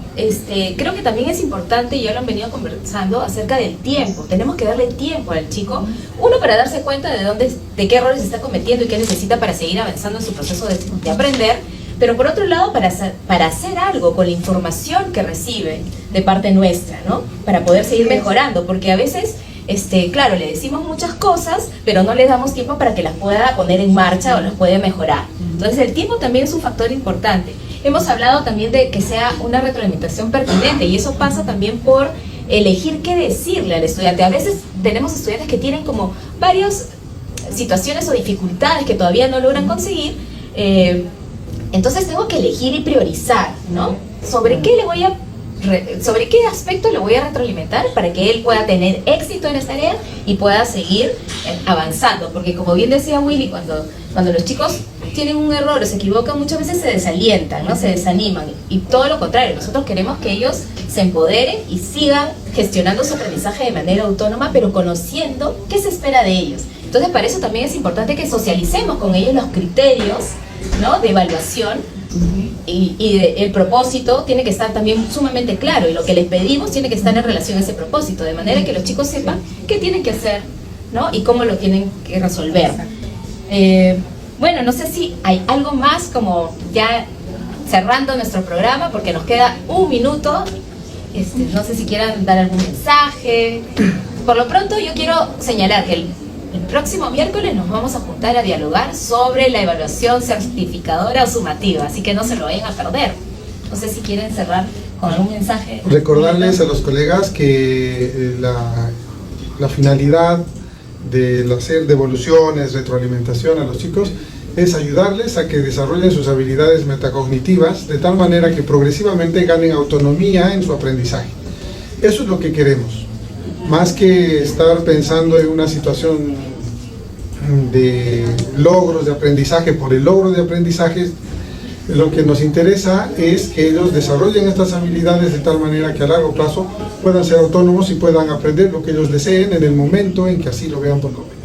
creo que también es importante, y ya lo han venido conversando, acerca del tiempo. Tenemos que darle tiempo al chico, uno, para darse cuenta de qué errores está cometiendo y qué necesita para seguir avanzando en su proceso de aprender, pero por otro lado para hacer algo con la información que recibe de parte nuestra, ¿no?, para poder seguir mejorando, porque a veces, claro, le decimos muchas cosas, pero no le damos tiempo para que las pueda poner en marcha o las pueda mejorar. Entonces el tiempo también es un factor importante. Hemos hablado también de que sea una retroalimentación pertinente, y eso pasa también por elegir qué decirle al estudiante. A veces tenemos estudiantes que tienen como varias situaciones o dificultades que todavía no logran conseguir, entonces tengo que elegir y priorizar, ¿no?, sobre qué aspecto le voy a retroalimentar para que él pueda tener éxito en esta tarea y pueda seguir avanzando, porque como bien decía Willy, cuando los chicos tienen un error o se equivocan, muchas veces se desalientan, ¿no?, se desaniman, y todo lo contrario, nosotros queremos que ellos se empoderen y sigan gestionando su aprendizaje de manera autónoma, pero conociendo qué se espera de ellos. Entonces para eso también es importante que socialicemos con ellos los criterios, ¿no?, de evaluación, y el propósito tiene que estar también sumamente claro, y lo que les pedimos tiene que estar en relación a ese propósito, de manera que los chicos sepan qué tienen que hacer, ¿no?, y cómo lo tienen que resolver. Bueno, no sé si hay algo más, como ya cerrando nuestro programa, porque nos queda un minuto. No sé si quieran dar algún mensaje. Por lo pronto yo quiero señalar que el próximo miércoles nos vamos a juntar a dialogar sobre la evaluación certificadora o sumativa, así que no se lo vayan a perder. No sé si quieren cerrar con algún mensaje. Recordarles a los colegas que la finalidad de hacer devoluciones, retroalimentación a los chicos, es ayudarles a que desarrollen sus habilidades metacognitivas de tal manera que progresivamente ganen autonomía en su aprendizaje. Eso es lo que queremos, más que estar pensando en una situación de logros de aprendizaje por el logro de aprendizaje. Lo que nos interesa es que ellos desarrollen estas habilidades de tal manera que a largo plazo puedan ser autónomos y puedan aprender lo que ellos deseen en el momento en que así lo vean por conveniente.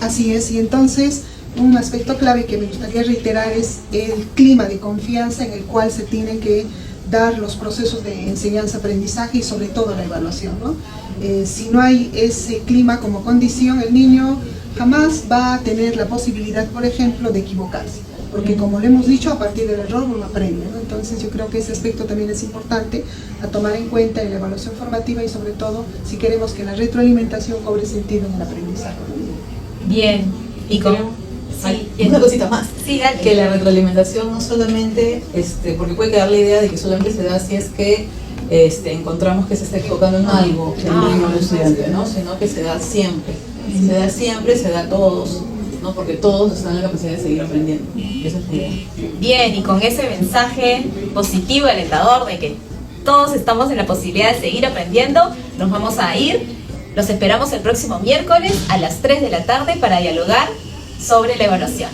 Así es, y entonces un aspecto clave que me gustaría reiterar es el clima de confianza en el cual se tienen que dar los procesos de enseñanza-aprendizaje y sobre todo la evaluación, ¿no? Si no hay ese clima como condición, el niño jamás va a tener la posibilidad, por ejemplo, de equivocarse, porque como lo hemos dicho, a partir del error uno aprende, ¿no? Entonces yo creo que ese aspecto también es importante a tomar en cuenta en la evaluación formativa, y sobre todo si queremos que la retroalimentación cobre sentido en el aprendizaje. Bien, y con... Sí, y una cosita más, sí, dale. Que la retroalimentación no solamente, porque puede quedar la idea de que solamente se da si es que encontramos que se está equivocando en algo el niño o el estudiante, ¿no?, sino que se da siempre, se da a todos, ¿no?, porque todos están en la capacidad de seguir aprendiendo. Esa es la idea. Bien, y con ese mensaje positivo, alentador, de que todos estamos en la posibilidad de seguir aprendiendo, nos vamos a ir. Los esperamos el próximo miércoles a las 3 de la tarde para dialogar sobre la evaluación.